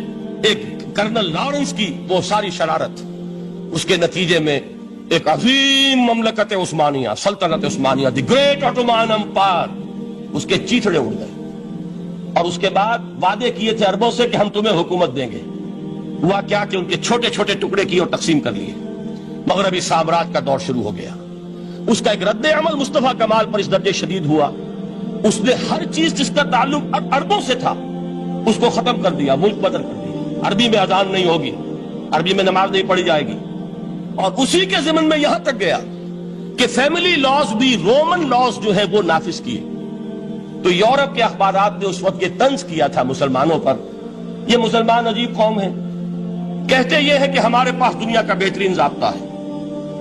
ایک کرنل لارنس کی وہ ساری شرارت، اس کے نتیجے میں ایک عظیم مملکت عثمانیہ، سلطنت عثمانیہ، دی گریٹ آٹومان امپائر، اس کے چیتڑے اڑ گئے، اور اس کے بعد وعدے کیے تھے عربوں سے کہ ہم تمہیں حکومت دیں گے۔ ہوا کیا کہ ان کے چھوٹے چھوٹے ٹکڑے کیے اور تقسیم کر لیے، مغربی سامراج کا دور شروع ہو گیا۔ اس کا ایک رد عمل مصطفیٰ کمال پر اس درجے شدید ہوا، اس نے ہر چیز جس کا تعلق عربوں سے تھا اس کو ختم کر دیا، ملک بدل کر دیا۔ عربی میں اذان نہیں ہوگی، عربی میں نماز نہیں پڑھی جائے گی، اور اسی کے ضمن میں یہاں تک گیا کہ فیملی لاز بھی، رومن لاز جو ہے وہ نافذ کیے۔ تو یورپ کے اخبارات نے اس وقت یہ طنز کیا تھا مسلمانوں پر، یہ مسلمان عجیب قوم ہے، کہتے یہ ہے کہ ہمارے پاس دنیا کا بہترین ضابطہ ہے،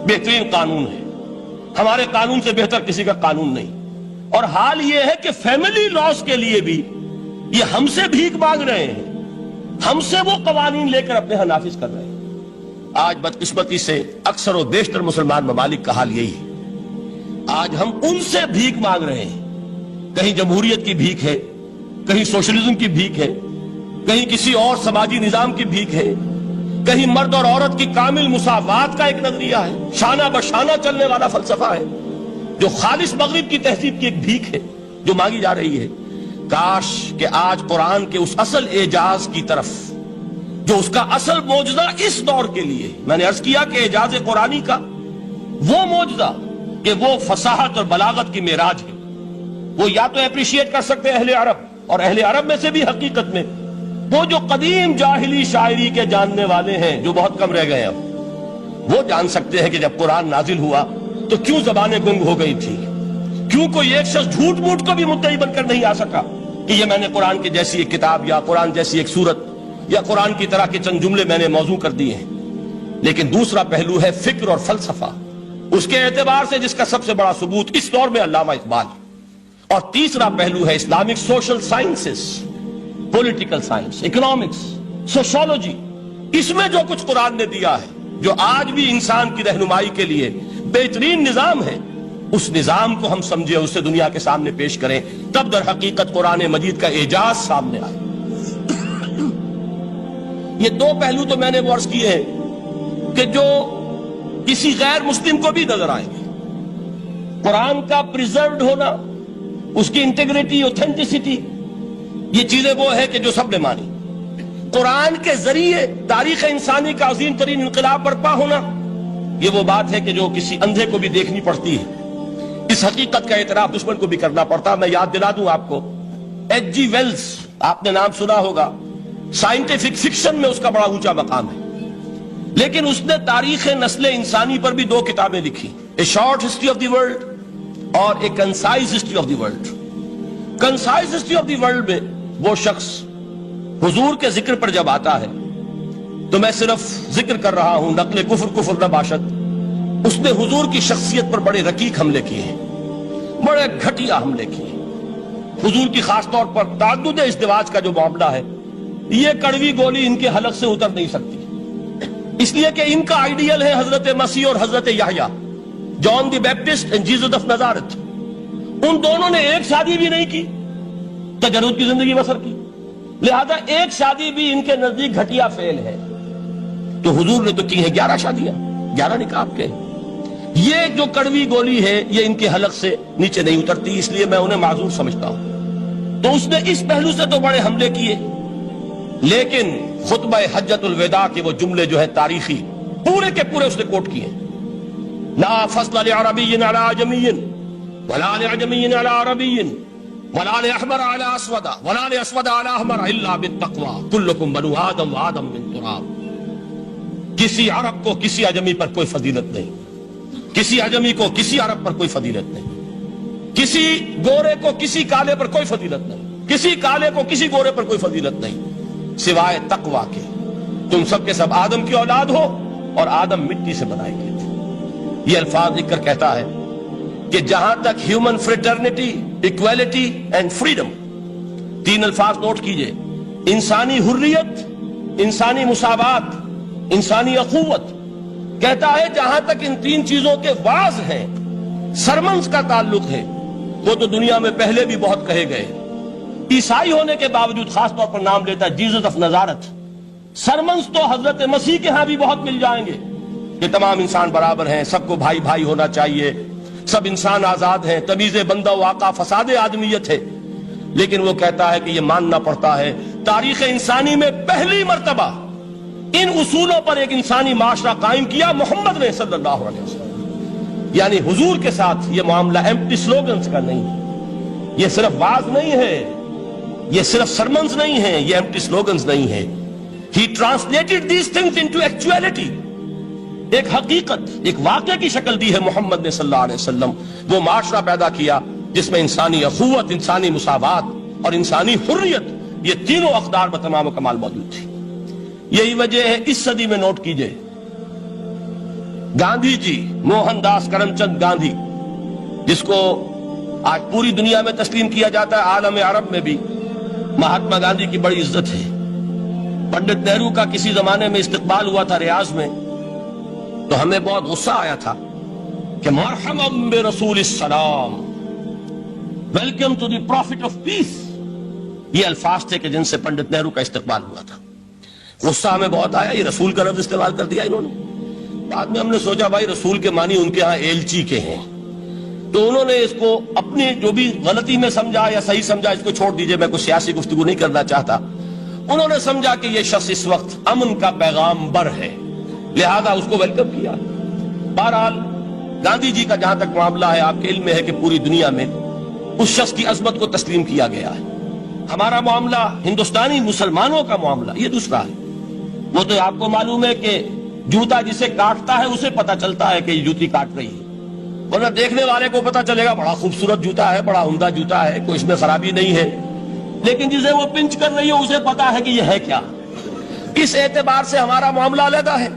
بہترین قانون ہے، ہمارے قانون سے بہتر کسی کا قانون نہیں، اور حال یہ ہے کہ فیملی لاز کے لیے بھی یہ ہم سے بھیک مانگ رہے ہیں، ہم سے وہ قوانین لے کر اپنے ہاں نافذ کر رہے ہیں۔ آج بدقسمتی سے اکثر و بیشتر مسلمان ممالک کا حال یہی ہے، آج ہم ان سے بھیک مانگ رہے ہیں، کہیں جمہوریت کی بھیک ہے، کہیں سوشلزم کی بھیک ہے، کہیں کسی اور سماجی نظام کی بھیک ہے، کہیں مرد اور عورت کی کامل مساوات کا ایک نظریہ ہے، شانہ بشانہ چلنے والا فلسفہ ہے جو خالص مغرب کی تہذیب کی ایک بھیک ہے جو مانگی جا رہی ہے۔ کاش کہ آج قرآن کے اس اصل اعجاز کی طرف جو اس کا اصل معجزہ اس دور کے لیے، میں نے عرض کیا کہ اعجاز قرآنی کا وہ معجزہ کہ وہ فصاحت اور بلاغت کی معراج ہے، وہ یا تو اپریشیٹ کر سکتے اہل عرب، اور اہل عرب میں سے بھی حقیقت میں وہ جو قدیم جاہلی شاعری کے جاننے والے ہیں جو بہت کم رہ گئے اب، وہ جان سکتے ہیں کہ جب قرآن نازل ہوا تو کیوں زبانیں گنگ ہو گئی تھی، کیوں کوئی ایک شخص جھوٹ موٹ کو بھی مدعی بن کر نہیں آ سکا کہ یہ میں نے قرآن کی جیسی ایک کتاب یا قرآن جیسی ایک سورت یا قرآن کی طرح کے چند جملے میں نے موضوع کر دیے ہیں۔ لیکن دوسرا پہلو ہے فکر اور فلسفہ، اس کے اعتبار سے جس کا سب سے بڑا ثبوت اس دور میں علامہ اقبال، اور تیسرا پہلو ہے Islamic social sciences, political science, economics, sociology, اس میں جو کچھ قرآن نے دیا ہے جو آج بھی انسان کی رہنمائی کے لیے بہترین نظام ہے، اس نظام کو ہم سمجھے، اسے دنیا کے سامنے پیش کریں، تب در حقیقت قرآن مجید کا اعجاز سامنے آئے۔ یہ دو پہلو تو میں نے وہ عرض کیے ہیں کہ جو کسی غیر مسلم کو بھی نظر آئیں گے۔ قرآن کا پریزروڈ ہونا، اس کی انٹیگریٹی، اوتھینٹسٹی، یہ چیزیں وہ ہے کہ جو سب نے مانی۔ قرآن کے ذریعے تاریخ انسانی کا عظیم ترین انقلاب برپا ہونا، یہ وہ بات ہے کہ جو کسی اندھے کو بھی دیکھنی پڑتی ہے۔ اس حقیقت کا اعتراف دشمن کو بھی کرنا پڑتا۔ میں یاد دلا دوں آپ کو، ایچ جی ویلز، آپ نے نام سنا ہوگا، سائنٹیفک فکشن میں اس کا بڑا اونچا مقام ہے، لیکن اس نے تاریخ نسل انسانی پر بھی دو کتابیں لکھی، a short history of the world اور a concise history of the world. Concise history of the world میں وہ شخص حضور کے ذکر پر جب آتا ہے تو میں صرف ذکر کر رہا ہوں، نقل کفر نہ باشد، اس نے حضور کی شخصیت پر بڑے رقیق حملے کیے ہیں، بڑے گھٹیا حملے کیے ہیں۔ حضور کی خاص طور پر تعدد ازدواج کا جو معاملہ ہے، یہ کڑوی گولی ان کے حلق سے اتر نہیں سکتی، اس لیے کہ ان کا آئیڈیل ہے حضرت مسیح اور حضرت یحییٰ، جان دی بیپٹسٹ اینڈ جیسس آف نزارت۔ ان دونوں نے ایک شادی بھی نہیں کی، تجرد کی زندگی بسر کی، لہذا ایک شادی بھی ان کے نزدیک گھٹیا فعل ہے۔ تو حضور نے تو کی ہے 11 شادیاں، 11 نکاح کے۔ یہ جو کڑوی گولی ہے یہ ان کے حلق سے نیچے نہیں اترتی، اس لیے میں انہیں معذور سمجھتا ہوں۔ تو اس نے اس پہلو سے تو بڑے حملے کیے، لیکن خطبہ حجۃ الوداع کے وہ جملے جو ہے تاریخی، پورے کے پورے اس نے کوٹ کیے، لا فصل لعربی علی عجمی ولا لعجمی علی عربی ولا لأحمر علی اسود ولا لأسود علی احمر الا بالتقوی کلکم بنو آدم وآدم من تراب۔ کسی عرب کو کسی عجمی پر کوئی فضیلت نہیں، کسی عجمی کو کسی عرب پر کوئی فضیلت نہیں، کسی گورے کو کسی کالے پر کوئی فضیلت نہیں، کسی کالے کو کسی گورے پر کوئی فضیلت نہیں سوائے تقوی کے۔ تم سب کے سب آدم کی اولاد ہو اور آدم مٹی سے بنائے گئے تھے۔ یہ الفاظ لکھ کر کہتا ہے کہ جہاں تک human fraternity, equality and freedom, تین الفاظ نوٹ کیجئے، انسانی حریت، انسانی مساوات، انسانی اخوت، کہتا ہے جہاں تک ان تین چیزوں کے واز ہیں، سرمنز کا تعلق ہے، وہ تو دنیا میں پہلے بھی بہت کہے گئے۔ عیسائی ہونے کے باوجود خاص طور پر نام لیتا ہے جیسس آف نزارت۔ سرمنز تو حضرت مسیح کے ہاں بھی بہت مل جائیں گے کہ تمام انسان برابر ہیں، سب کو بھائی بھائی ہونا چاہیے، سب انسان آزاد ہیں، تمیز بندہ و آقا فساد آدمیت ہے۔ لیکن وہ کہتا ہے کہ یہ ماننا پڑتا ہے تاریخ انسانی میں پہلی مرتبہ ان اصولوں پر ایک انسانی معاشرہ قائم کیا محمد نے صلی اللہ علیہ وسلم۔ یعنی حضور کے ساتھ یہ معاملہ ایمپٹی سلوگنز کا نہیں ہے، یہ صرف واز نہیں ہے، یہ صرف سرمنز نہیں ہے، یہ ایمپٹی سلوگنز نہیں ہے۔ He translated these things into actuality۔ ایک حقیقت، ایک واقعہ کی شکل دی ہے محمد نے صلی اللہ علیہ وسلم۔ وہ معاشرہ پیدا کیا جس میں انسانی اخوت، انسانی مساوات اور انسانی حریت، یہ تینوں اقدار بتمام و کمال موجود تھی۔ یہی وجہ ہے اس صدی میں نوٹ کیجئے، گاندھی جی، موہن داس کرم چند گاندھی، جس کو آج پوری دنیا میں تسلیم کیا جاتا ہے، عالم عرب میں بھی مہاتما گاندھی کی بڑی عزت ہے۔ پنڈت نہرو کا کسی زمانے میں استقبال ہوا تھا ریاض میں، تو ہمیں بہت غصہ آیا تھا کہ مرحبا برسول السلام، welcome to the prophet of peace, یہ الفاظ تھے کہ جن سے پنڈت نہرو کا استقبال ہوا تھا۔ غصہ ہمیں بہت آیا، یہ رسول کا لفظ استعمال کر دیا انہوں نے۔ بعد میں ہم نے سوچا بھائی رسول کے معنی ان کے ہاں ایلچی کے ہیں، تو انہوں نے اس کو اپنی جو بھی غلطی میں سمجھا یا صحیح سمجھا، اس کو چھوڑ دیجئے، میں کوئی سیاسی گفتگو نہیں کرنا چاہتا۔ انہوں نے سمجھا کہ یہ شخص اس وقت امن کا پیغام بر ہے، لہذا اس کو ویلکم کیا۔ بہرحال گاندھی جی کا جہاں تک معاملہ ہے، آپ کے علم میں ہے کہ پوری دنیا میں اس شخص کی عظمت کو تسلیم کیا گیا ہے۔ ہمارا معاملہ ہندوستانی مسلمانوں کا معاملہ یہ دوسرا ہے۔ وہ تو آپ کو معلوم ہے کہ جوتا جسے کاٹتا ہے اسے پتا چلتا ہے کہ یہ جوتی کاٹ رہی ہے، ورنہ دیکھنے والے کو پتا چلے گا بڑا خوبصورت جوتا ہے، بڑا عمدہ جوتا ہے، کوئی اس میں خرابی نہیں ہے، لیکن جسے وہ پنچ کر رہی ہے اسے پتا ہے کہ یہ ہے کیا۔ اس اعتبار سے ہمارا معاملہ علیحدہ ہے،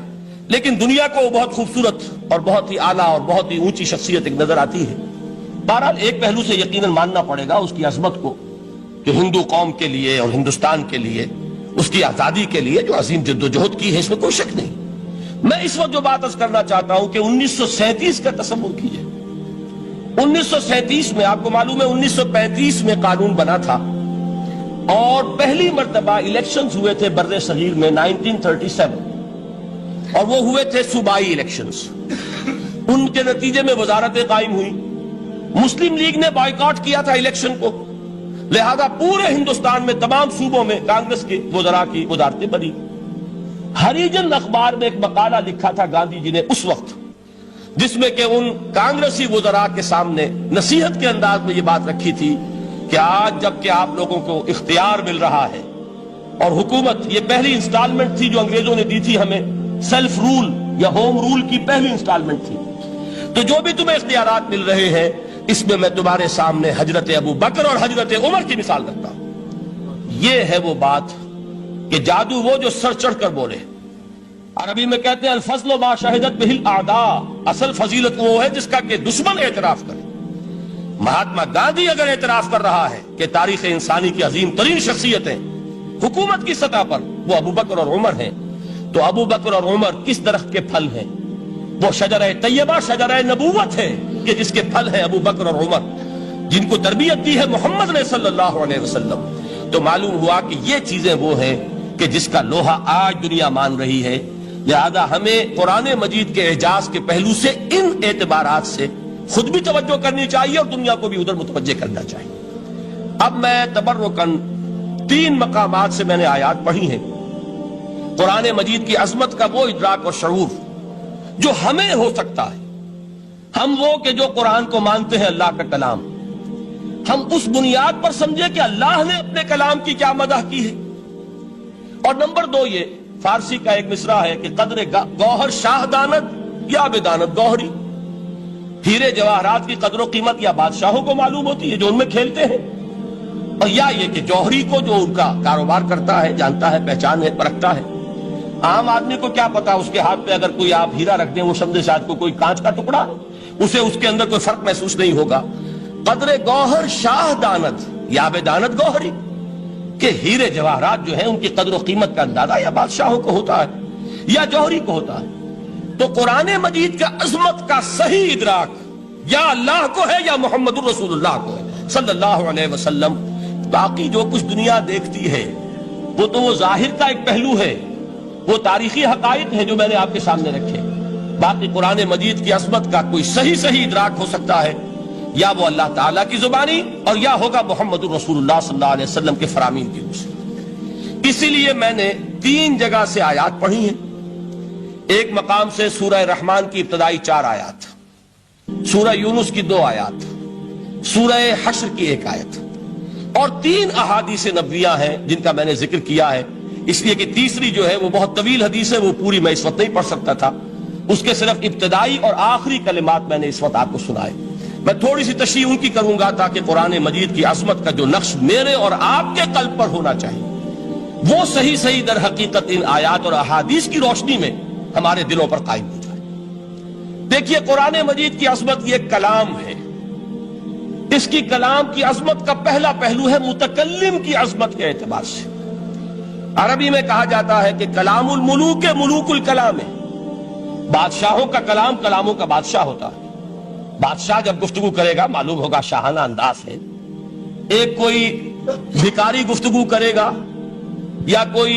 لیکن دنیا کو بہت خوبصورت اور بہت ہی اعلیٰ اور بہت ہی اونچی شخصیت ایک نظر آتی ہے۔ بہرحال ایک پہلو سے یقیناً ماننا پڑے گا اس کی عظمت کو، کہ ہندو قوم کے لیے اور ہندوستان کے لیے، اس کی آزادی کے لیے جو عظیم جدوجہد کی ہے، اس میں کوئی شک نہیں۔ میں اس وقت جو بات عرض کرنا چاہتا ہوں کہ 1937 کا تصور کیجئے۔ 1937 میں آپ کو معلوم ہے 1935 میں قانون بنا تھا، اور پہلی مرتبہ الیکشنز ہوئے تھے بر صغیر میں 1937، اور وہ ہوئے تھے صوبائی الیکشنز۔ ان کے نتیجے میں وزارتیں قائم ہوئی، مسلم لیگ نے بائیکاٹ کیا تھا الیکشن کو، لہذا پورے ہندوستان میں تمام صوبوں میں کانگریس کے وزراء کی وزارتیں بنی۔ ہریجن اخبار میں ایک مقالہ لکھا تھا گاندھی جی نے اس وقت، جس میں کہ ان کانگریسی وزراء کے سامنے نصیحت کے انداز میں یہ بات رکھی تھی کہ آج جب کہ آپ لوگوں کو اختیار مل رہا ہے، اور حکومت، یہ پہلی انسٹالمنٹ تھی جو انگریزوں نے دی تھی ہمیں، سیلف رول یا ہوم رول کی پہلی انسٹالمنٹ تھی، تو جو بھی تمہیں اختیارات مل رہے ہیں اس میں میں تمہارے سامنے حضرت ابو بکر اور حضرت عمر کی مثال رکھتا ہوں۔ یہ ہے وہ بات کہ جادو وہ جو سر چڑھ کر بولے۔ عربی میں کہتے ہیں الفضل ما شہدت بہ الاعداء، اصل فضیلت وہ ہے جس کا کہ دشمن اعتراف کرے۔ مہاتما گاندھی اگر اعتراف کر رہا ہے کہ تاریخ انسانی کی عظیم ترین شخصیتیں حکومت کی سطح پر وہ ابو بکر اور عمر ہیں، تو ابو بکر اور عمر کس درخت کے پھل ہیں؟ وہ شجرہ طیبہ، شجرہ نبوت ہے کہ جس کے پھل ہیں ابو بکر اور عمر، جن کو تربیت دی ہے محمد نے صلی اللہ علیہ وسلم۔ تو معلوم ہوا کہ یہ چیزیں وہ ہیں کہ جس کا لوہا آج دنیا مان رہی ہے، لہذا ہمیں قرآن مجید کے اعجاز کے پہلو سے ان اعتبارات سے خود بھی توجہ کرنی چاہیے اور دنیا کو بھی ادھر متوجہ کرنا چاہیے۔ اب میں تبرکاً 3 مقامات سے میں نے آیات پڑھی ہیں، قرآن مجید کی عظمت کا وہ ادراک اور شعور جو ہمیں ہو سکتا ہے، ہم وہ کہ جو قرآن کو مانتے ہیں اللہ کا کلام، ہم اس بنیاد پر سمجھے کہ اللہ نے اپنے کلام کی کیا مدح کی ہے۔ اور نمبر 2 یہ فارسی کا ایک مصرع ہے کہ قدر گوہر شاہ دانت یا بدانت گوہری، ہیرے جواہرات کی قدر و قیمت یا بادشاہوں کو معلوم ہوتی ہے جو ان میں کھیلتے ہیں، اور یا یہ کہ جوہری کو جو ان کا کاروبار کرتا ہے، جانتا ہے، پہچان ہے، پرکھتا ہے۔ عام آدمی کو کیا پتا اس کے ہاتھ پہ اگر کوئی آپ ہیرا رکھ دیں وہ سمجھے شاید کوئی کانچ کا ٹکڑا، اسے اس کے اندر کوئی فرق محسوس نہیں ہوگا۔ قدر گوہر شاہ دانت یا بدانت گوہری، کہ ہیرے جواہرات جو ہیں ان کی قدر و قیمت کا اندازہ یا بادشاہوں کو ہوتا ہے یا جوہری کو ہوتا ہے۔ تو قرآن مجید کا عظمت کا صحیح ادراک یا اللہ کو ہے یا محمد الرسول اللہ کو ہے صلی اللہ علیہ وسلم۔ باقی جو کچھ دنیا دیکھتی ہے وہ تو وہ ظاہر کا ایک پہلو ہے، وہ تاریخی حقائق ہیں جو میں نے آپ کے سامنے رکھے۔ باقی قرآن مجید کی عظمت کا کوئی صحیح ادراک ہو سکتا ہے یا وہ اللہ تعالیٰ کی زبانی اور یا ہوگا محمد الرسول اللہ صلی اللہ علیہ وسلم کے فرامین کی روح سے۔ اسی لیے میں نے 3 جگہ سے آیات پڑھی ہیں۔ ایک مقام سے سورہ رحمان کی ابتدائی 4 آیات، سورہ یونس کی 2 آیات، سورہ حشر کی 1 آیت، اور 3 احادیث نبویہ ہیں جن کا میں نے ذکر کیا ہے، اس لیے کہ تیسری جو ہے وہ بہت طویل حدیث ہے، وہ پوری میں اس وقت نہیں پڑھ سکتا تھا، اس کے صرف ابتدائی اور آخری کلمات میں نے اس وقت آپ کو سنائے۔ میں تھوڑی سی تشریح ان کی کروں گا تاکہ قرآن مجید کی عظمت کا جو نقش میرے اور آپ کے قلب پر ہونا چاہیے وہ صحیح در حقیقت ان آیات اور احادیث کی روشنی میں ہمارے دلوں پر قائم ہو جائے۔ دیکھیے قرآن مجید کی عظمت یہ کلام ہے، اس کی کلام کی عظمت کا پہلا پہلو ہے متکلم کی عظمت کے اعتبار سے۔ عربی میں کہا جاتا ہے کہ کلام الملوک ملوک الکلام ہے، بادشاہوں کا کلام کلاموں کا بادشاہ ہوتا ہے۔ بادشاہ جب گفتگو کرے گا معلوم ہوگا شاہانہ انداز ہے، ایک کوئی بھکاری گفتگو کرے گا یا کوئی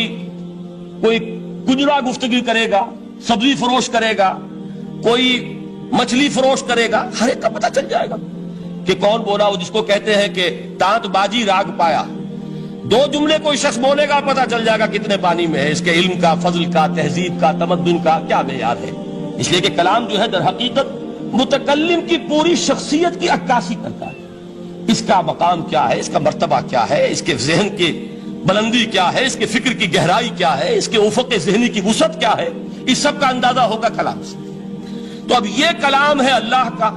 کوئی کجرا گفتگو کرے گا، سبزی فروش کرے گا، کوئی مچھلی فروش کرے گا، ہر ایک کا پتہ چل جائے گا کہ کون بولا، وہ جس کو کہتے ہیں کہ تانت بازی راگ پایا، دو جملے کوئی شخص بولے گا پتہ چل جائے گا کتنے پانی میں ہے، اس کے علم کا، فضل کا، تہذیب کا، تمدن کا کیا معیار ہے۔ اس لیے کہ کلام جو ہے در حقیقت متکلم کی پوری شخصیت کی عکاسی کرتا ہے، اس کا مقام کیا ہے، اس کا مرتبہ کیا ہے، اس کے ذہن کی بلندی کیا ہے، اس کے فکر کی گہرائی کیا ہے، اس کے افق ذہنی کی وسعت کیا ہے، اس سب کا اندازہ ہوگا کلام سے۔ تو اب یہ کلام ہے اللہ کا۔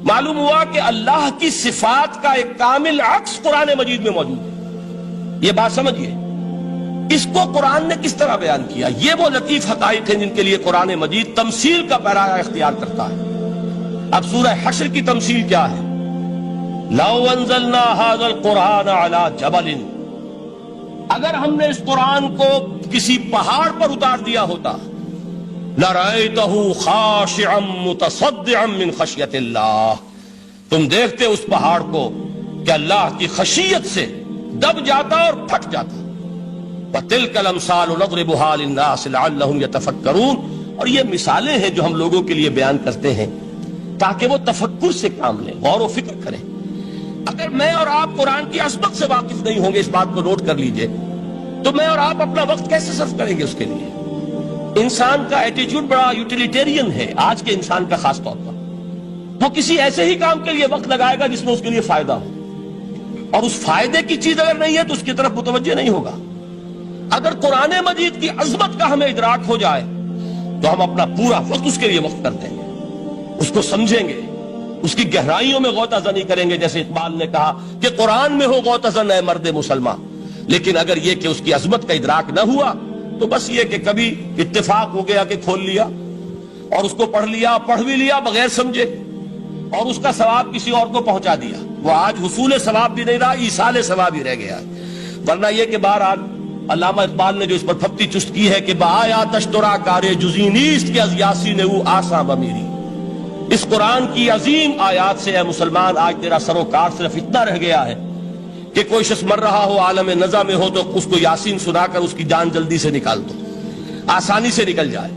معلوم ہوا کہ اللہ کی صفات کا ایک کامل عکس قرآن مجید میں موجود ہے۔ یہ بات سمجھیے، اس کو قرآن نے کس طرح بیان کیا؟ یہ وہ لطیف حقائق ہیں جن کے لیے قرآن مجید تمثیل کا پیرایا اختیار کرتا ہے۔ اب سورہ حشر کی تمثیل کیا ہے؟ لَوْ أَنزَلْنَا هَذَا الْقُرْآنَ عَلَى جَبَلٍ، اگر ہم نے اس قرآن کو کسی پہاڑ پر اتار دیا ہوتا، لَرَأَيْتَهُ خَاشِعًا مُتَصَدِّعًا مِنْ خَشْيَةِ اللَّهِ، تم دیکھتے اس پہاڑ کو کہ اللہ کی خشیت سے دب جاتا اور پھٹ جاتا۔ وَتِلْكَ الْأَمْثَالُ نَضْرِبُهَا لِلنَّاسِ لَعَلَّهُمْ يَتَفَكَّرُونَ، اور یہ مثالیں ہیں جو ہم لوگوں کے لیے بیان کرتے ہیں تاکہ وہ تفکر سے کام لیں، غور و فکر کریں۔ اگر میں اور آپ قرآن کی عظمت سے واقف نہیں ہوں گے، اس بات کو نوٹ کر لیجئے، تو میں اور آپ اپنا وقت کیسے صرف کریں گے اس کے لیے؟ انسان کا ایٹیچیوڈ بڑا یوٹیلیٹیرین ہے، آج کے انسان کا خاص طور پر۔ وہ کسی ایسے ہی کام کے لیے وقت لگائے گا جس میں اس کے لیے فائدہ ہو، اور اس فائدے کی چیز اگر نہیں ہے تو اس کی طرف متوجہ نہیں ہوگا۔ اگر قرآن مجید کی عظمت کا ہمیں ادراک ہو جائے تو ہم اپنا پورا وقت اس کے لیے وقف کر دیں گے، اس کو سمجھیں گے، اس کی گہرائیوں میں غوطہ زنی کریں گے، جیسے اقبال نے کہا کہ قرآن میں ہو غوطہ زن اے مرد مسلمان۔ لیکن اگر یہ کہ اس کی عظمت کا ادراک نہ ہوا تو بس یہ کہ کبھی اتفاق ہو گیا کہ کھول لیا اور اس کو پڑھ لیا، پڑھ بھی لیا بغیر سمجھے، اور اس کا ثواب کسی اور کو پہنچا دیا، وہ آج حصول ثواب بھی نہیں رہا، ایصال ثواب ہی رہ گیا۔ ورنہ یہ کہ بہرحال علامہ اقبال نے جو اس پر پھپتی چست کی ہے کہ بآیا تشترا کارے جزی نیست کہ از یاسین او آساں بمیری، اس قرآن کی عظیم آیات سے اے مسلمان آج تیرا سروکار صرف اتنا رہ گیا ہے کہ کوئی شخص مر رہا ہو، عالم نزا میں ہو، تو اس کو یاسین سنا کر اس کی جان جلدی سے نکال دو، آسانی سے نکل جائے،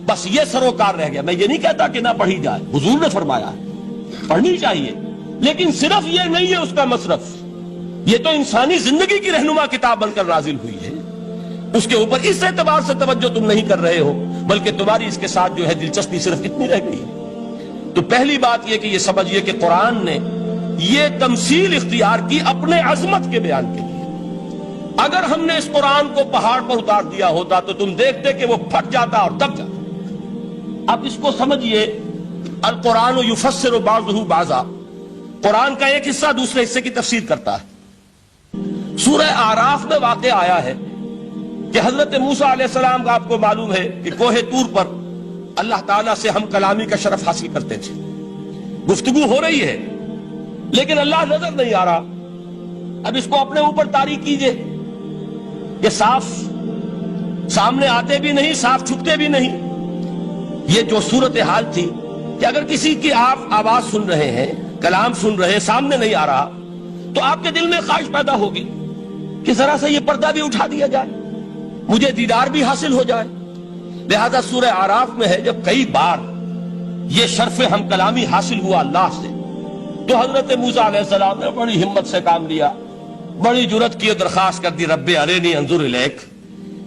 بس یہ سروکار رہ گیا۔ میں یہ نہیں کہتا کہ نہ پڑھی جائے، حضور نے فرمایا ہے پڑھنی چاہیے، لیکن صرف یہ نہیں ہے اس کا مصرف، یہ تو انسانی زندگی کی رہنما کتاب بن کر نازل ہوئی ہے، اس کے اوپر اس اعتبار سے توجہ تم نہیں کر رہے ہو، بلکہ تمہاری اس کے ساتھ جو ہے دلچسپی صرف اتنی رہ گئی ہے۔ تو پہلی بات یہ کہ یہ سمجھیے کہ قرآن نے یہ تمثیل اختیار کی اپنے عظمت کے بیان کے لیے۔ اگر ہم نے اس قرآن کو پہاڑ پر اتار دیا ہوتا تو تم دیکھتے کہ وہ پھٹ جاتا اور دب جاتا۔ اب اس کو سمجھیے، القرآن یفسر بعضہ بعضا، قرآن کا ایک حصہ دوسرے حصے کی تفسیر کرتا ہے۔ سورہ اعراف میں واقع آیا ہے کہ حضرت موسیٰ علیہ السلام کا آپ کو معلوم ہے کہ کوہ طور پر اللہ تعالیٰ سے ہم کلامی کا شرف حاصل کرتے تھے، گفتگو ہو رہی ہے لیکن اللہ نظر نہیں آ رہا۔ اب اس کو اپنے اوپر طاری کیجئے کہ صاف سامنے آتے بھی نہیں، صاف چھپتے بھی نہیں۔ یہ جو صورتحال تھی کہ اگر کسی کی آپ آواز سن رہے ہیں، کلام سن رہے ہیں، سامنے نہیں آ رہا، تو آپ کے دل میں خواہش پیدا ہوگی کہ ذرا سا یہ پردہ بھی اٹھا دیا جائے، مجھے دیدار بھی حاصل ہو جائے۔ لہذا سورہ اعراف میں ہے جب کئی بار یہ شرف ہم کلامی حاصل ہوا اللہ سے، تو حضرت موسیٰ علیہ السلام نے بڑی ہمت سے کام لیا، بڑی جرت کی، درخواست کر دی، رب ارنی انظر الیک،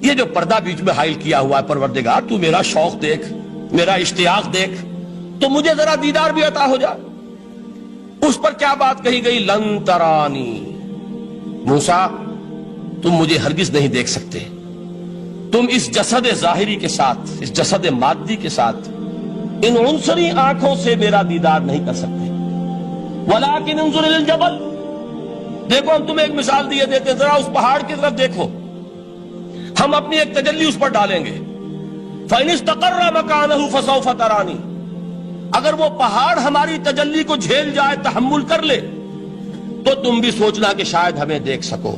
یہ جو پردہ بیچ میں حائل کیا ہوا ہے پروردگار، تو میرا شوق دیکھ، میرا اشتیاق دیکھ، تو مجھے ذرا دیدار بھی عطا ہو جائے۔ اس پر کیا بات کہی گئی؟ لن ترانی، موسیٰ تم مجھے ہرگز نہیں دیکھ سکتے، تم اس جسد ظاہری کے ساتھ، اس جسد مادی کے ساتھ، ان عنصری آنکھوں سے میرا دیدار نہیں کر سکتے۔ ولیکن انظر الی الجبل، دیکھو ہم تمہیں ایک مثال دیے دیتے، ذرا اس پہاڑ کی طرف دیکھو، ہم اپنی ایک تجلی اس پر ڈالیں گے۔ فإن استقر مکانہ فسوف ترانی، اگر وہ پہاڑ ہماری تجلی کو جھیل جائے، تحمل کر لے، تو تم بھی سوچنا کہ شاید ہمیں دیکھ سکو۔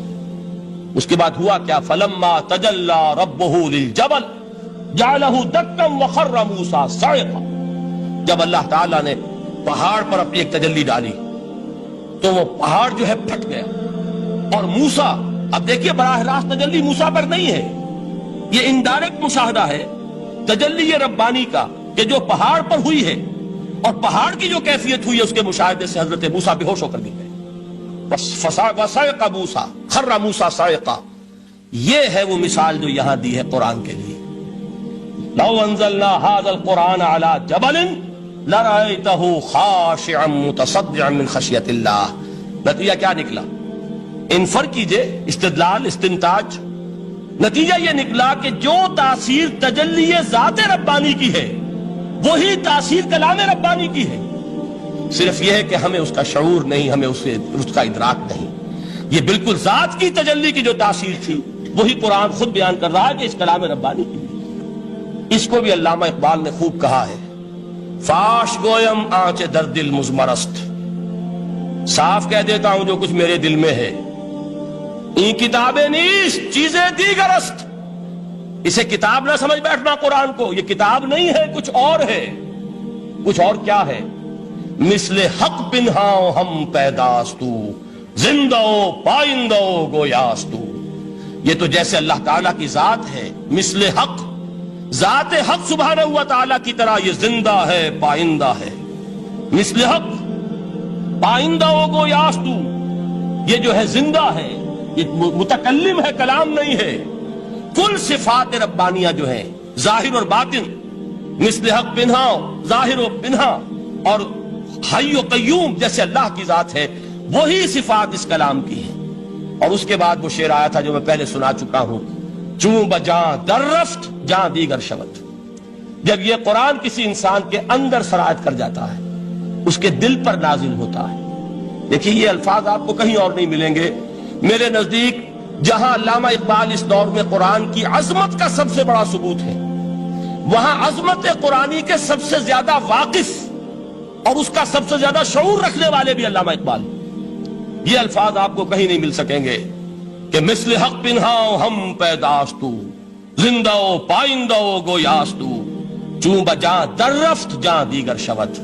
اس کے بعد ہوا کیا؟ فلما تجلی ربہ للجبل جعلہ دکا وخر موسیٰ صعقا، جب اللہ تعالیٰ نے پہاڑ پر اپنی ایک تجلی ڈالی تو وہ پہاڑ جو ہے پھٹ گیا، اور موسیٰ، اب دیکھیے براہ راست تجلی موسیٰ پر نہیں ہے، یہ انڈائریکٹ مشاہدہ ہے تجلی ربانی کا کہ جو پہاڑ پر ہوئی ہے، اور پہاڑ کی جو کیفیت ہوئی ہے اس کے مشاہدے سے حضرت موسیٰ بے ہوش ہو کر گر گئے. وَصَعِقَ مُوسَىٰ خَرَّ مُوسَىٰ صَعِقًا. یہ ہے وہ مثال جو یہاں دی ہے قرآن کے لیے. لَوْ أَنزَلْنَا هَذَا الْقُرْآنَ عَلَىٰ جَبَلٍ لَرَأَيْتَهُ خَاشِعًا مُتَصَدِّعًا مِّنْ خَشْيَةِ اللَّهِ. نتیجہ کیا نکلا؟ انفر کیجئے، استدلال، استنتاج. نتیجہ یہ نکلا کہ جو تاثیر تجلی ذات ربانی کی ہے وہی تاثیر کلام ربانی کی ہے. صرف یہ ہے کہ ہمیں اس کا شعور نہیں، ہمیں اس کا ادراک نہیں. یہ بالکل ذات کی تجلی کی جو تاثیر تھی وہی قرآن خود بیان کر رہا ہے کہ اس کلام ربانی کی. اس کو بھی علامہ اقبال نے خوب کہا ہے، فاش گویم آنچ در دل مزمرست. صاف کہہ دیتا ہوں جو کچھ میرے دل میں ہے. این کتابیں نیست چیزیں دیگر است. اسے کتاب نہ سمجھ بیٹھنا قرآن کو، یہ کتاب نہیں ہے، کچھ اور ہے. کچھ اور کیا ہے؟ مثل حق پنہاؤ ہم پیداستو زندہ پائندہ گویاستو. یہ تو جیسے اللہ تعالیٰ کی ذات ہے، مثل حق، ذات حق سبحانہ و تعالیٰ کی طرح یہ زندہ ہے، پائندہ ہے. مثل حق پائندہ گویاستو، یہ جو ہے زندہ ہے، یہ متکلم ہے، کلام نہیں ہے. کل صفات ربانیہ جو ہیں ظاہر اور باطن، مثل حق پنہا، ظاہر و پنہا، اور حی و قیوم جیسے اللہ کی ذات ہے، وہی صفات اس کلام کی ہیں. اور اس کے بعد وہ شعر آیا تھا جو میں پہلے سنا چکا ہوں، چوں بجاں در رفت جاں دیگر شود. جب یہ قرآن کسی انسان کے اندر سرایت کر جاتا ہے، اس کے دل پر نازل ہوتا ہے. دیکھیے یہ الفاظ آپ کو کہیں اور نہیں ملیں گے. میرے نزدیک جہاں علامہ اقبال اس دور میں قرآن کی عظمت کا سب سے بڑا ثبوت ہے، وہاں عظمت قرآنی کے سب سے زیادہ واقف اور اس کا سب سے زیادہ شعور رکھنے والے بھی علامہ اقبال. یہ الفاظ آپ کو کہیں نہیں مل سکیں گے کہ مثل حق پنہاؤ ہم پیداستو زندہ پائندہ گویاستو چوں بجاں در رفت جہاں دیگر شود.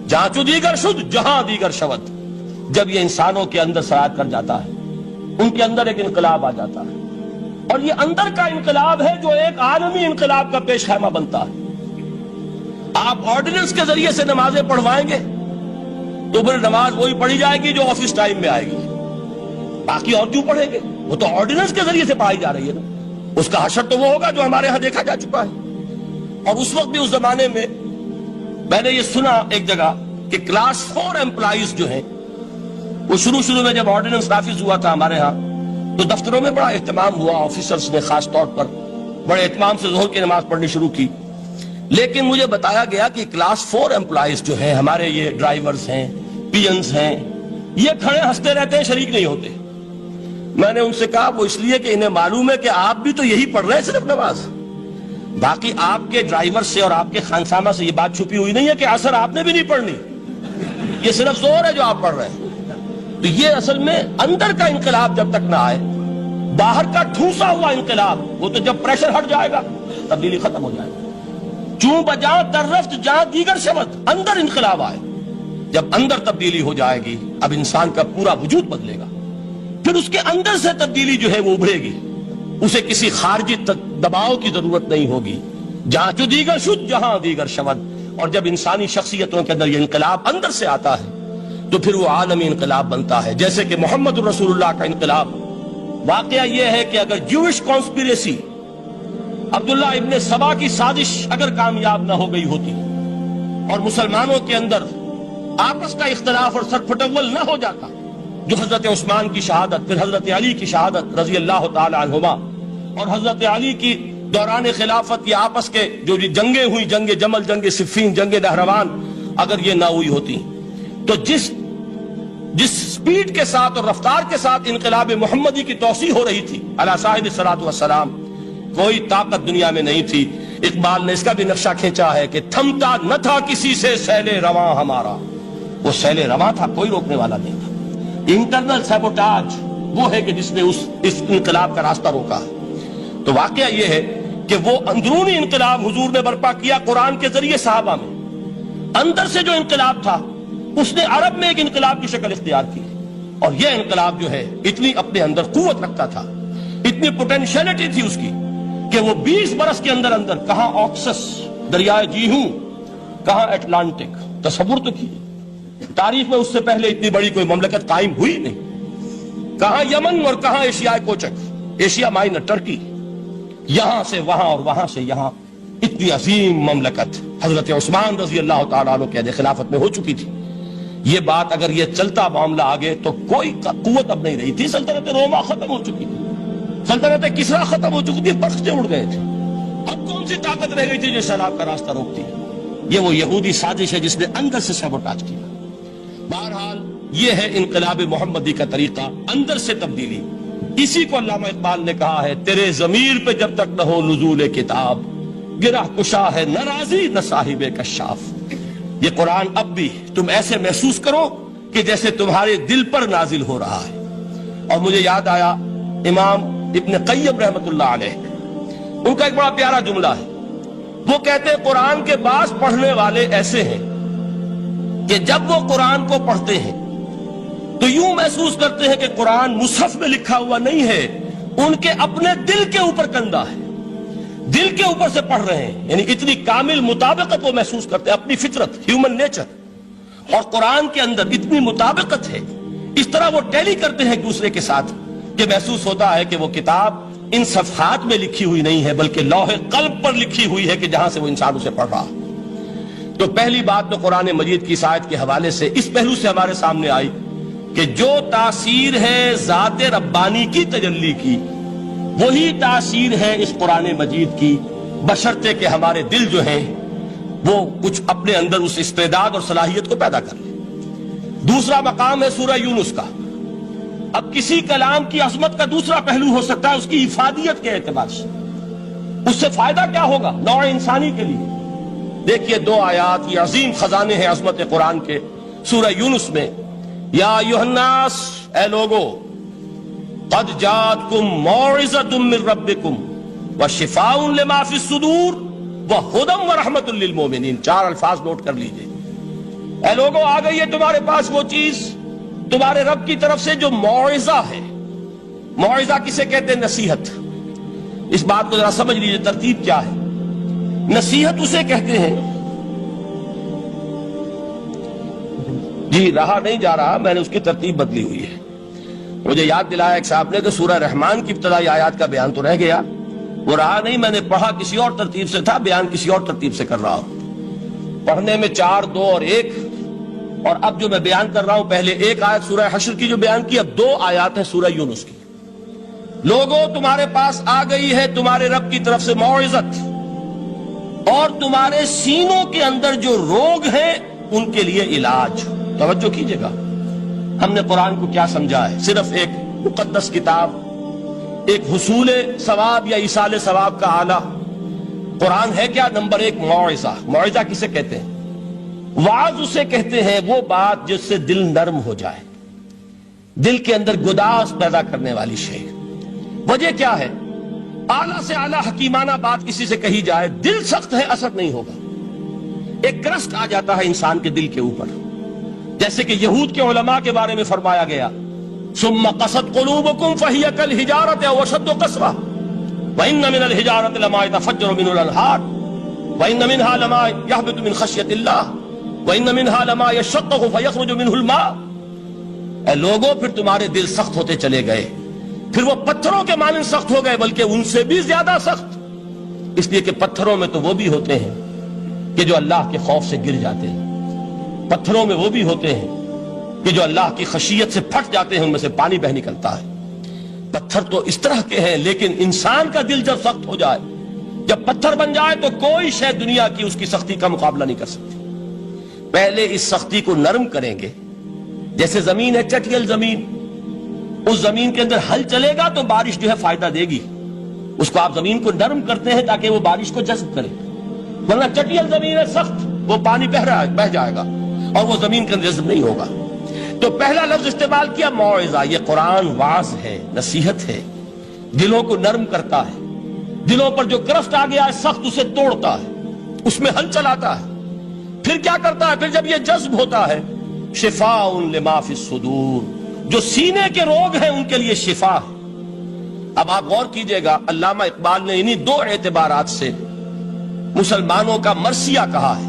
جہاں چو دیگر شد جہاں دیگر شود. جب یہ انسانوں کے اندر سرایت کر جاتا ہے، ان کے اندر ایک انقلاب آ جاتا ہے، اور یہ اندر کا انقلاب ہے جو ایک عالمی انقلاب کا پیش خیمہ بنتا ہے. آپ آرڈیننس کے ذریعے سے نمازیں پڑھوائیں گے تو پھر نماز وہی پڑھی جائے گی جو آفس ٹائم میں آئے گی. باقی اور کیوں پڑھیں گے؟ وہ تو آرڈیننس کے ذریعے سے پڑھائی جا رہی ہے نا. اس کا حشر تو وہ ہوگا جو ہمارے ہاں دیکھا جا چکا ہے. اور اس وقت بھی، اس زمانے میں میں نے یہ سنا ایک جگہ کہ کلاس 4 امپلائیز جو ہیں، وہ شروع میں جب آرڈیننس نافذ ہوا تھا ہمارے ہاں تو دفتروں میں بڑا اہتمام ہوا. آفیسرز نے خاص طور پر بڑے اہتمام سے ظہر کی نماز پڑھنی شروع کی. لیکن مجھے بتایا گیا کہ کلاس 4 امپلائیز جو ہیں، ہمارے یہ ڈرائیورز ہیں، پی-انز ہیں، یہ کھڑے ہنستے رہتے ہیں، شریک نہیں ہوتے. میں نے ان سے کہا وہ اس لیے کہ انہیں معلوم ہے کہ آپ بھی تو یہی پڑھ رہے ہیں صرف نماز. باقی آپ کے ڈرائیور سے اور آپ کے خانسامہ سے یہ بات چھپی ہوئی نہیں ہے کہ عصر آپ نے بھی نہیں پڑھنی. یہ صرف زور ہے جو آپ پڑھ رہے ہیں. تو یہ اصل میں اندر کا انقلاب جب تک نہ آئے، باہر کا ٹھوسا ہوا انقلاب، وہ تو جب پریشر ہٹ جائے گا تبدیلی ختم ہو جائے گا. چوں بجاں در رفت جہاں دیگر شود، اندر انقلاب آئے. جب اندر تبدیلی ہو جائے گی، اب انسان کا پورا وجود بدلے گا. پھر اس کے اندر سے تبدیلی جو ہے وہ ابھرے گی، اسے کسی خارجی دباؤ کی ضرورت نہیں ہوگی. جہاں چو دیگر شد جہاں دیگر شود. اور جب انسانی شخصیتوں کے اندر یہ انقلاب اندر سے آتا ہے تو پھر وہ عالمی انقلاب بنتا ہے. جیسے کہ محمد رسول اللہ کا انقلاب. واقعہ یہ ہے کہ اگر جوش کانسپیریسی، عبداللہ ابن سبا کی سازش اگر کامیاب نہ ہو گئی ہوتی اور مسلمانوں کے اندر آپس کا اختلاف اور سرپھٹول نہ ہو جاتا، جو حضرت عثمان کی شہادت، پھر حضرت علی کی شہادت رضی اللہ تعالی عنہما، اور حضرت علی کی دوران خلافت یہ آپس کے جو جنگیں ہوئی، جنگ جمل، جنگ صفین، جنگ نہروان، اگر یہ نہ ہوئی ہوتی تو جس سپیڈ کے ساتھ اور رفتار کے ساتھ انقلاب محمدی کی توسیع ہو رہی تھی علی صاحب الصلاۃ والسلام، کوئی طاقت دنیا میں نہیں تھی. اقبال نے اس کا بھی نقشہ کھینچا ہے کہ تھمتا نہ تھا کسی سے سیل رواں ہمارا. وہ سیل رواں تھا، کوئی روکنے والا نہیں تھا. انٹرنل سیبوٹاج وہ ہے کہ جس نے اس انقلاب کا راستہ روکا. تو واقعہ یہ ہے کہ وہ اندرونی انقلاب حضور نے برپا کیا قرآن کے ذریعے صحابہ میں. اندر سے جو انقلاب تھا اس نے عرب میں ایک انقلاب کی شکل اختیار کی. اور یہ انقلاب جو ہے اتنی اپنے اندر قوت رکھتا تھا، اتنی پوٹینشیلٹی تھی اس کی کہ وہ 20 برس کے اندر اندر کہاں آکسس دریائے جیہوں، کہاں اٹلانٹک، تصور تو کیے، تاریخ میں اس سے پہلے اتنی بڑی کوئی مملکت قائم ہوئی نہیں، کہاں یمن اور کہاں ایشیائے کوچک، ایشیا مائنر ٹرکی، یہاں سے وہاں اور وہاں سے یہاں، اتنی عظیم مملکت حضرت عثمان رضی اللہ تعالیٰ عنہ کے عہد خلافت میں ہو چکی تھی۔ یہ بات اگر یہ چلتا معاملہ آگے تو کوئی قوت اب نہیں رہی تھی، سلطنت روما ختم ہو چکی تھی، سلطنت کسرا ختم ہو چکی تھی، پرخچے اڑ گئے تھے، اب کون سی طاقت رہ گئی تھی جو سیلاب کا راستہ روکتی ہے؟ یہ وہ یہودی سازش ہے جس نے اندر سے سیبوٹاج کیا۔ بہرحال یہ ہے انقلاب محمدی کا طریقہ، اندر سے تبدیلی۔ اسی کو علامہ اقبال نے کہا ہے، تیرے ضمیر پہ جب تک نہ ہو نزول کتاب، گرہ کشا ہے نہ راضی نہ صاحب کشاف۔ یہ قرآن اب بھی تم ایسے محسوس کرو کہ جیسے تمہارے دل پر نازل ہو رہا ہے۔ اور مجھے یاد آیا امام ابن قیم رحمت اللہ علیہ، ان کا ایک بڑا پیارا جملہ ہے، وہ کہتے ہیں قرآن کے بعض پڑھنے والے ایسے ہیں کہ جب وہ قرآن کو پڑھتے ہیں تو یوں محسوس کرتے ہیں کہ قرآن مصحف میں لکھا ہوا نہیں ہے، ان کے اپنے دل کے اوپر کندہ ہے، دل کے اوپر سے پڑھ رہے ہیں، یعنی اتنی کامل مطابقت وہ محسوس کرتے ہیں، اپنی فطرت، ہیومن نیچر اور قرآن کے اندر اتنی مطابقت ہے، اس طرح وہ ٹیلی کرتے ہیں ایک دوسرے کے ساتھ کہ محسوس ہوتا ہے کہ وہ کتاب ان صفحات میں لکھی ہوئی نہیں ہے بلکہ لوح قلب پر لکھی ہوئی ہے کہ جہاں سے وہ انسان اسے پڑھ رہا۔ تو پہلی بات تو قرآن مجید کی اس آیت کے حوالے سے اس پہلو سے ہمارے سامنے آئی کہ جو تاثیر ہے ذات ربانی کی تجلی کی، وہی تاثیر ہے اس قرآن مجید کی، بشرطے کہ ہمارے دل جو ہیں وہ کچھ اپنے اندر اس استعداد اور صلاحیت کو پیدا کر لیں۔ دوسرا مقام ہے سورہ یونس کا۔ اب کسی کلام کی عظمت کا دوسرا پہلو ہو سکتا ہے اس کی افادیت کے اعتبار سے، اس سے فائدہ کیا ہوگا نوع انسانی کے لیے۔ دیکھیے دو آیات، یہ عظیم خزانے ہیں عظمت قرآن کے۔ سورہ یونس میں یا ایھا الناس، اے لوگو، قد جاءتکم موعظۃ من ربکم وشفاء لما فی الصدور وہدی ورحمۃ للمؤمنین۔ 4 الفاظ نوٹ کر لیجئے۔ اے لوگو، آ گئی ہے تمہارے پاس وہ چیز تمہارے رب کی طرف سے جو موعظہ ہے۔ موعظہ کسے کہتے ہیں؟ نصیحت۔ اس بات کو ذرا سمجھ لیجئے، ترتیب کیا ہے۔ نصیحت اسے کہتے ہیں، جی رہا نہیں جا رہا، میں نے اس کی ترتیب بدلی ہوئی ہے۔ مجھے یاد دلایا ایک صاحب نے کہ سورہ رحمان کی ابتدائی آیات کا بیان تو رہ گیا، وہ رہا نہیں، میں نے پڑھا کسی اور ترتیب سے تھا، بیان کسی اور ترتیب سے کر رہا ہوں۔ پڑھنے میں 4، 2 اور 1، اور اب جو میں بیان کر رہا ہوں پہلے 1 آیت سورہ حشر کی جو بیان کی، اب 2 آیات ہیں سورہ یونس کی۔ لوگوں، تمہارے پاس آ گئی ہے تمہارے رب کی طرف سے موعظت، اور تمہارے سینوں کے اندر جو روگ ہیں ان کے لیے علاج۔ توجہ کیجئے گا، ہم نے قرآن کو کیا سمجھا ہے؟ صرف ایک مقدس کتاب، ایک حصول ثواب یا ایصال ثواب کا آلہ۔ قرآن ہے کیا؟ نمبر 1 موعظہ۔ موعظہ کسے کہتے ہیں؟ وعظ اسے کہتے ہیں وہ بات جس سے دل نرم ہو جائے، دل کے اندر گداز پیدا کرنے والی شے۔ وجہ کیا ہے؟ اعلیٰ سے اعلیٰ حکیمانہ بات کسی سے کہی جائے، دل سخت ہے، اثر نہیں ہوگا، ایک کرسٹ آ جاتا ہے انسان کے دل کے اوپر۔ جیسے کہ یہود کے علماء کے بارے میں فرمایا گیا، ثم قست قلوبکم فہی کالحجارۃ او اشد قسوۃ وان من الحجارۃ لما يتفجر منه الانہار وان منها لما يهبط من خشیۃ اللہ وان منها لما يشقق فيخرج منه الماء۔ اے لوگوں، پھر تمہارے دل سخت ہوتے چلے گئے، پھر وہ پتھروں کے مانند سخت ہو گئے، بلکہ ان سے بھی زیادہ سخت، اس لیے کہ پتھروں میں تو وہ بھی ہوتے ہیں کہ جو اللہ کے خوف سے گر جاتے ہیں، پتھروں میں وہ بھی ہوتے ہیں کہ جو اللہ کی خشیت سے پھٹ جاتے ہیں، ان میں سے پانی بہ نکلتا ہے۔ پتھر تو اس طرح کے ہیں، لیکن انسان کا دل جب سخت ہو جائے، جب پتھر بن جائے، تو کوئی شے دنیا کی اس کی سختی کا مقابلہ نہیں کر سکتی۔ پہلے اس سختی کو نرم کریں گے، جیسے زمین ہے چٹیل زمین، اس زمین کے اندر ہل چلے گا تو بارش جو ہے فائدہ دے گی، اس کو آپ زمین کو نرم کرتے ہیں تاکہ وہ بارش کو جذب کرے، ورنہ چٹیل زمین ہے سخت، وہ پانی بہ جائے گا اور وہ زمین کے اندر جذب نہیں ہوگا۔ تو پہلا لفظ استعمال کیا موعظہ۔ یہ قرآن واعظ ہے، نصیحت ہے، دلوں کو نرم کرتا ہے، دلوں پر جو کرفٹ آ گیا ہے سخت اسے توڑتا ہے، اس میں ہل چلاتا ہے۔ پھر کیا کرتا ہے؟ پھر جب یہ جذب ہوتا ہے، شفاء لما فی الصدور، جو سینے کے روگ ہیں ان کے لیے شفا ہے۔ اب آپ غور کیجئے گا، علامہ اقبال نے انہی دو اعتبارات سے مسلمانوں کا مرثیہ کہا ہے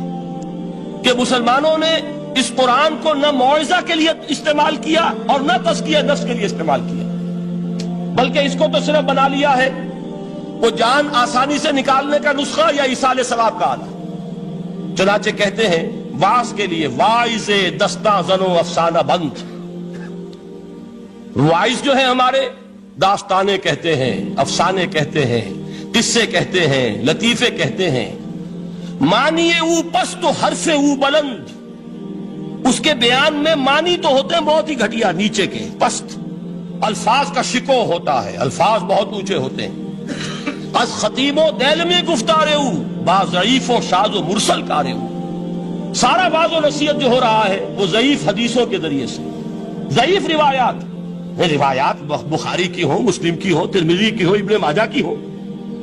کہ مسلمانوں نے اس قرآن کو نہ موعظہ کے لیے استعمال کیا اور نہ تزکیہ نفس کے لیے استعمال کیا، بلکہ اس کو تو صرف بنا لیا ہے وہ جان آسانی سے نکالنے کا نسخہ یا ایصال ثواب کا آلہ۔ چنانچہ کہتے ہیں واعظ کے لیے واعظ دستاں زنو افسانہ بند، واعظ جو ہے ہمارے داستانے کہتے ہیں، افسانے کہتے ہیں، قصے کہتے ہیں، لطیفے کہتے ہیں، معنی او پست و حرف او بلند، اس کے بیان میں معنی تو ہوتے ہیں بہت ہی گھٹیا نیچے کے پست، الفاظ کا شکو ہوتا ہے، الفاظ بہت اونچے ہوتے ہیں۔ از خطیب و دیلمی گفتارے او با ضعیف و شاذ و مرسل کارے او، سارا باز و نصیحت جو ہو رہا ہے وہ ضعیف حدیثوں کے ذریعے سے، ضعیف روایات بخاری کی ہو، مسلم کی ہو، ترمذی کی ہو، ابن ماجہ کی ہو۔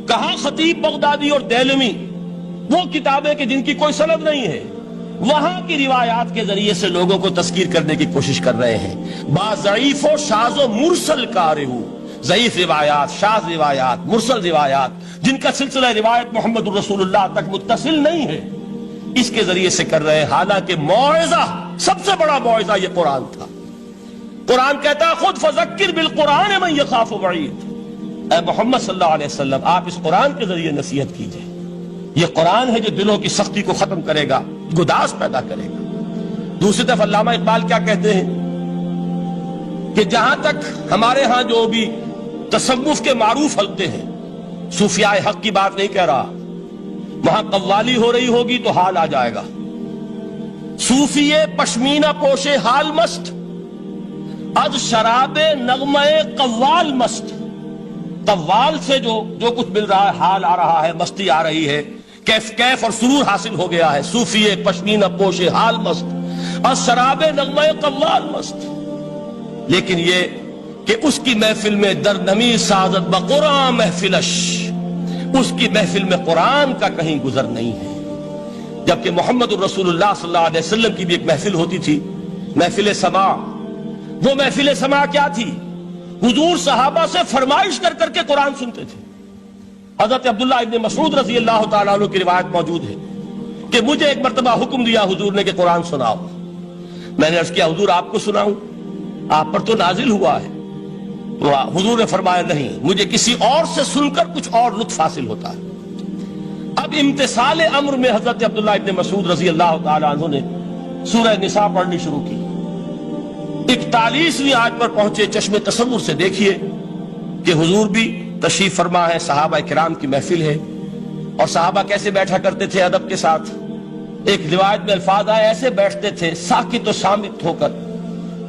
کہاں خطیب بغدادی اور دیلمی وہ کتابیں کہ جن کی کوئی سند نہیں ہے، وہاں کی روایات کے ذریعے سے لوگوں کو تذکیر کرنے کی کوشش کر رہے ہیں۔ با ضعیف و شاذ و مرسل کارے او، ضعیف روایات، شاذ روایات، مرسل روایات جن کا سلسلہ روایت محمد الرسول اللہ تک متصل نہیں ہے، اس کے ذریعے سے کر رہے ہیں، حالانکہ موعظہ سب سے بڑا موعظہ یہ قرآن تھا۔ قرآن کہتا ہے خود فذکر بالقرآن من یخاف وعید، اے محمد صلی اللہ علیہ وسلم آپ اس قرآن کے ذریعے نصیحت کیجئے، یہ قرآن ہے جو دلوں کی سختی کو ختم کرے گا، گداز پیدا کرے گا۔ دوسری طرف علامہ اقبال کیا کہتے ہیں کہ جہاں تک ہمارے ہاں جو بھی تصوف کے معروف حلقے ہیں، صوفیاء حق کی بات نہیں کہہ رہا، وہاں قوالی ہو رہی ہوگی تو حال آ جائے گا۔ صوفی پشمینہ پوش حال مست، از شراب نغمہ قوال مست، قوال سے جو کچھ مل رہا ہے، حال آ رہا ہے، مستی آ رہی ہے، کیف اور سرور حاصل ہو گیا ہے۔ صوفی پشمینہ پوش حال مست، از شراب نغمہ قوال مست، لیکن یہ کہ اس کی محفل میں در نمی سازت بقرآن محفلش، اس کی محفل میں قرآن کا کہیں گزر نہیں ہے۔ جبکہ محمد الرسول اللہ صلی اللہ علیہ وسلم کی بھی ایک محفل ہوتی تھی، محفل سماع۔ وہ محفل سماع کیا تھی؟ حضور صحابہ سے فرمائش کر کر کے قرآن سنتے تھے۔ حضرت عبداللہ ابن مسعود رضی اللہ تعالیٰ عنہ کی روایت موجود ہے کہ مجھے ایک مرتبہ حکم دیا حضور نے کہ قرآن سناؤ۔ میں نے عرض کیا حضور آپ کو سناؤں؟ آپ پر تو نازل ہوا ہے۔ تو حضور نے فرمایا نہیں، مجھے کسی اور سے سن کر کچھ اور لطف حاصل ہوتا ہے۔ اب امتثال امر میں حضرت عبداللہ ابن مسعود رضی اللہ تعالیٰ عنہ نے سورہ نساء پڑھنی شروع کی۔ 41ویں آیت پر پہنچے، چشم تصور سے دیکھیے کہ حضور بھی تشریف فرما ہے، صحابہ کرام کی محفل ہے، اور صحابہ کیسے بیٹھا کرتے تھے ادب کے ساتھ۔ ایک روایت میں الفاظ آئے ایسے بیٹھتے تھے ساکت و صامت ہو کر،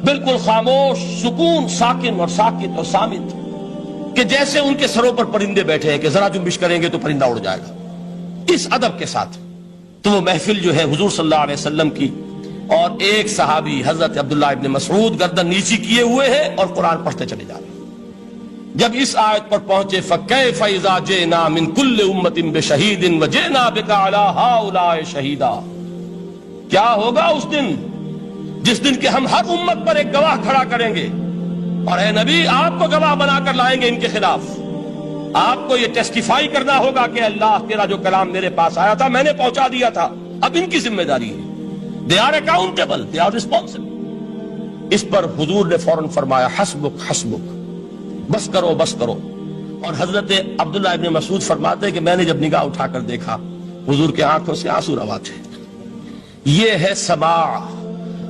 بالکل خاموش، سکون، ساکن اور ساکت اور صامت، کہ جیسے ان کے سروں پر پرندے بیٹھے ہیں کہ ذرا جنبش کریں گے تو پرندہ اڑ جائے گا، اس ادب کے ساتھ۔ تو وہ محفل جو ہے حضور صلی اللہ علیہ وسلم کی، اور ایک صحابی حضرت عبداللہ ابن مسعود گردن نیچی کیے ہوئے ہیں اور قرآن پڑھتے چلے جا رہے ہیں۔ جب اس آیت پر پہنچے فَكَيْفَ إِذَا جِئْنَا مِن كُلِّ أُمَّةٍ بِشَهِيدٍ وَجِئْنَا بِكَ عَلَىٰ هَٰؤُلَاءِ شَهِيدًا، کیا ہوگا اس دن جس دن کہ ہم ہر امت پر ایک گواہ کھڑا کریں گے، اور اے نبی آپ کو گواہ بنا کر لائیں گے ان کے خلاف۔ آپ کو یہ ٹیسٹیفائی کرنا ہوگا کہ اللہ تیرا جو کلام میرے پاس آیا تھا میں نے پہنچا دیا تھا، اب ان کی ذمہ داری ہے، they are accountable, they are responsible۔ اس پر حضور نے فوراً فرمایا حسبک حسبک، بس کرو بس کرو۔ اور حضرت عبداللہ ابن مسعود فرماتے کہ میں نے جب نگاہ اٹھا کر دیکھا حضور کے آنکھوں سے آنسو روا تھے۔ یہ ہے سماع،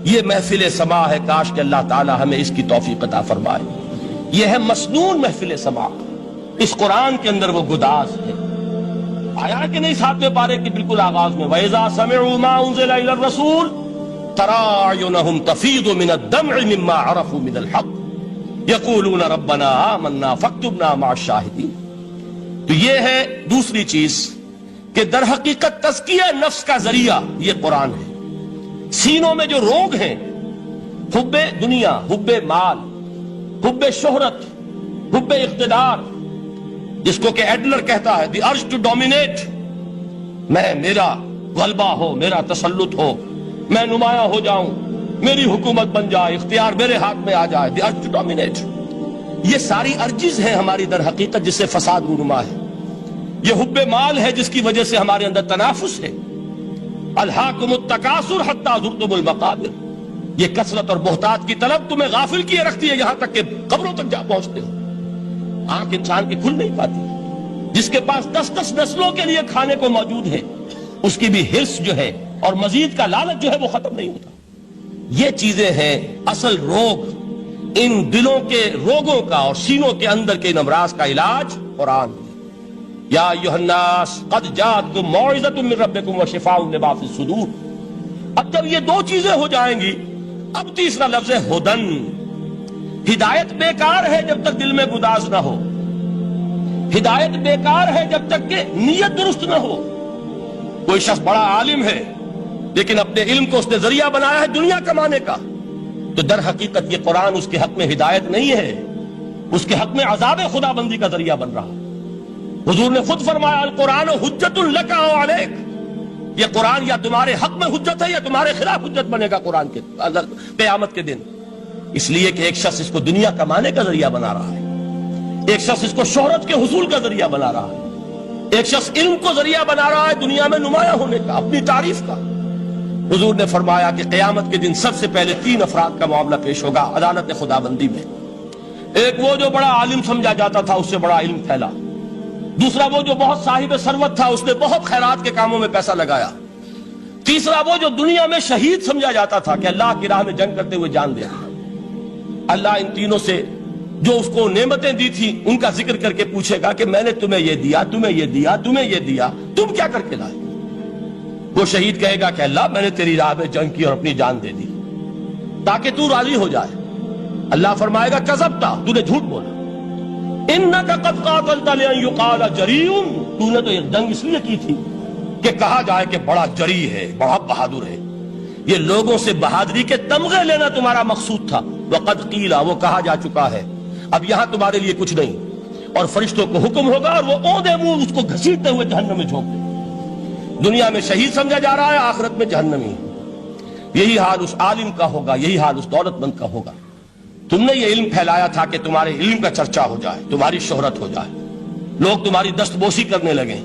یہ محفل سماع ہے، کاش کہ اللہ تعالی ہمیں اس کی توفیق عطا فرمائے۔ یہ ہے مسنون محفل سماع، اس قرآن کے اندر وہ گداز ہے۔ آیا کہ نہیں 7ویں پارے کی بالکل آغاز میں وَإِذَا سَمِعُوا مَا أُنزِلَ إِلَى الرَّسُولِ تَرَىٰ أَعْيُنَهُمْ تَفِيضُ مِنَ الدَّمْعِ مِمَّا عَرَفُوا مِنَ الْحَقِّ يَقُولُونَ رَبَّنَا آمَنَّا فَاكْتُبْنَا مَعَ الشَّاهِدِينَ۔ تو یہ ہے دوسری چیز کہ در حقیقت تزکیہ نفس کا ذریعہ یہ قرآن ہے۔ سینوں میں جو روگ ہیں، حب دنیا، حب مال، حب شہرت، حب اقتدار، جس کو کہ ایڈلر کہتا ہے دی ارج ٹو ڈومینیٹ، میرا غلبہ ہو، میرا تسلط ہو، میں نمایاں ہو جاؤں، میری حکومت بن جائے، اختیار میرے ہاتھ میں آ جائے، دی ارج ٹو ڈومینیٹ۔ یہ ساری ارجز ہیں ہماری در حقیقت جس سے فساد رونما ہے. یہ حب مال ہے جس کی وجہ سے ہمارے اندر تنافس ہے. الہاکم التکاثر حتی زرتم المقابر. یہ کثرت اور بہتات کی طلب تمہیں غافل کیے رکھتی ہے یہاں تک کہ قبروں تک جا پہنچتے ہو. آنکھ انسان کی کھل نہیں پاتی. جس کے پاس 10 نسلوں کے لیے کھانے کو موجود ہے اس کی بھی حرص جو ہے اور مزید کا لالچ جو ہے وہ ختم نہیں ہوتا. یہ چیزیں ہیں اصل روگ. ان دلوں کے روگوں کا اور سینوں کے اندر کے ان امراض کا علاج قرآن. یا ایھا الناس قد جاءتکم موعظۃ من ربکم وشفاء لما فی الصدور. اب جب یہ دو چیزیں ہو جائیں گی اب تیسرا لفظ ہے ہدن. ہدایت بیکار ہے جب تک دل میں گداز نہ ہو. ہدایت بیکار ہے جب تک کہ نیت درست نہ ہو. کوئی شخص بڑا عالم ہے لیکن اپنے علم کو اس نے ذریعہ بنایا ہے دنیا کمانے کا، تو در حقیقت یہ قرآن اس کے حق میں ہدایت نہیں ہے، اس کے حق میں عذاب خدا بندی کا ذریعہ بن رہا. حضور نے خود فرمایا القرآن حجت لک او علیک. یہ قرآن یا تمہارے حق میں حجت ہے یا تمہارے خلاف حجت بنے گا قرآن کے قیامت کے دن. اس لیے کہ ایک شخص اس کو دنیا کمانے کا ذریعہ بنا رہا ہے، ایک شخص اس کو شہرت کے حصول کا ذریعہ بنا رہا ہے، ایک شخص علم کو ذریعہ بنا رہا ہے دنیا میں نمایاں ہونے کا، اپنی تعریف کا. حضور نے فرمایا کہ قیامت کے دن سب سے پہلے 3 افراد کا معاملہ پیش ہوگا عدالت خدا بندی میں. ایک وہ جو بڑا عالم سمجھا جاتا تھا، اس سے بڑا علم پھیلا. دوسرا وہ جو بہت صاحب ثروت تھا، اس نے بہت خیرات کے کاموں میں پیسہ لگایا. تیسرا وہ جو دنیا میں شہید سمجھا جاتا تھا کہ اللہ کی راہ میں جنگ کرتے ہوئے جان دیا. اللہ ان تینوں سے جو اس کو نعمتیں دی تھی ان کا ذکر کر کے پوچھے گا کہ میں نے تمہیں یہ دیا، تمہیں یہ دیا، تمہیں یہ دیا، تم کیا کر کے لائے؟ وہ شہید کہے گا کہ اللہ میں نے تیری راہ میں جنگ کی اور اپنی جان دے دی تاکہ تو راضی ہو جائے. اللہ فرمائے گا کذبت، تو نے جھوٹ بولا. انک قد قاتلت لان یقال جریء، تو نے تو یہ جنگ اس لیے کی تھی کہ کہا جائے کہ بڑا جری ہے، بڑا بہادر ہے. یہ لوگوں سے بہادری کے تمغے لینا تمہارا مقصود تھا. وقد قیل، وہ کہا جا چکا ہے، اب یہاں تمہارے لیے کچھ نہیں. اور فرشتوں کو حکم ہوگا اور وہ اوندے منہ اس کو گھسیٹتے ہوئے جہنم میں جھونک دیں. دنیا میں شہید سمجھا جا رہا ہے، آخرت میں جہنمی. یہی حال اس عالم کا ہوگا، یہی حال اس دولت مند کا ہوگا. تم نے یہ علم پھیلایا تھا کہ تمہارے علم کا چرچا ہو جائے، تمہاری شہرت ہو جائے، لوگ تمہاری دست بوسی کرنے لگیں،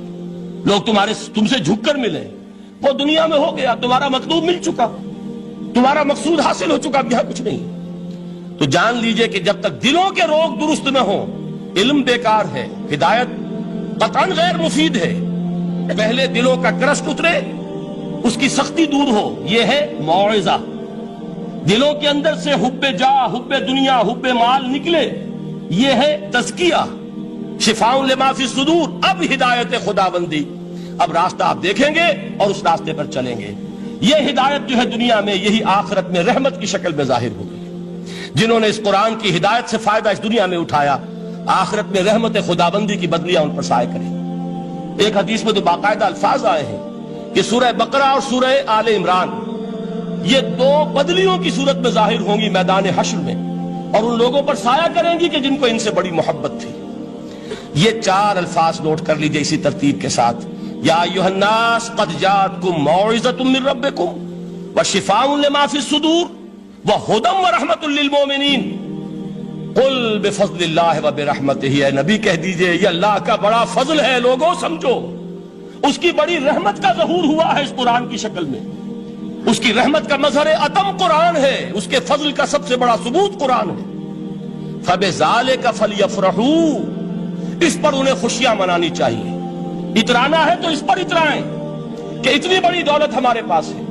لوگ تم سے جھک کر ملیں. وہ دنیا میں ہو گیا، تمہارا مطلوب مل چکا، تمہارا مقصود حاصل ہو چکا، اب یہاں کچھ نہیں. تو جان لیجئے کہ جب تک دلوں کے روگ درست نہ ہوں علم بیکار ہے، ہدایت قطعاً غیر مفید ہے. پہلے دلوں کا کرشک اترے، اس کی سختی دور ہو، یہ ہے موعظہ. دلوں کے اندر سے حب جاہ، حب دنیا، حب مال نکلے، یہ ہے تزکیہ. شفاء لما فی الصدور، اب ہدایت خدا بندی. اب راستہ آپ دیکھیں گے اور اس راستے پر چلیں گے. یہ ہدایت جو ہے دنیا میں، یہی آخرت میں رحمت کی شکل میں ظاہر ہوگی. جنہوں نے اس قرآن کی ہدایت سے فائدہ اس دنیا میں اٹھایا، آخرت میں رحمت خدا بندی کی بدلیاں ان پر سائے کریں. ایک حدیث میں تو باقاعدہ الفاظ آئے ہیں کہ سورہ بقرہ اور سورہ آل عمران یہ 2 بدلیوں کی صورت میں ظاہر ہوں گی میدان حشر میں، اور ان لوگوں پر سایہ کریں گی کہ جن کو ان سے بڑی محبت تھی. یہ 4 الفاظ نوٹ کر لیجئے اسی ترتیب کے ساتھ. یا ایھا الناس قد جاءتکم موعظۃ من ربکم وشفاء لما فی الصدور وہدی ورحمۃ للمؤمنین. قل بفضل اللہ وبرحمتہ، اے نبی کہہ دیجئے یہ اللہ کا بڑا فضل ہے، لوگوں سمجھو. اس کی بڑی رحمت کا ظہور ہوا ہے اس قرآن کی شکل میں. اس کی رحمت کا مظہر عتم قرآن ہے، اس کے فضل کا سب سے بڑا ثبوت قرآن ہے. فبذالک فلیفرحوا، اس پر انہیں خوشیاں منانی چاہیے. اترانا ہے تو اس پر اترائیں کہ اتنی بڑی دولت ہمارے پاس ہے،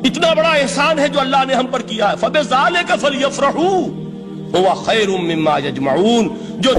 اتنا بڑا احسان ہے جو اللہ نے ہم پر کیا ہے. فبذالک فلیفرحوا هو خیر مما یجمعون، جو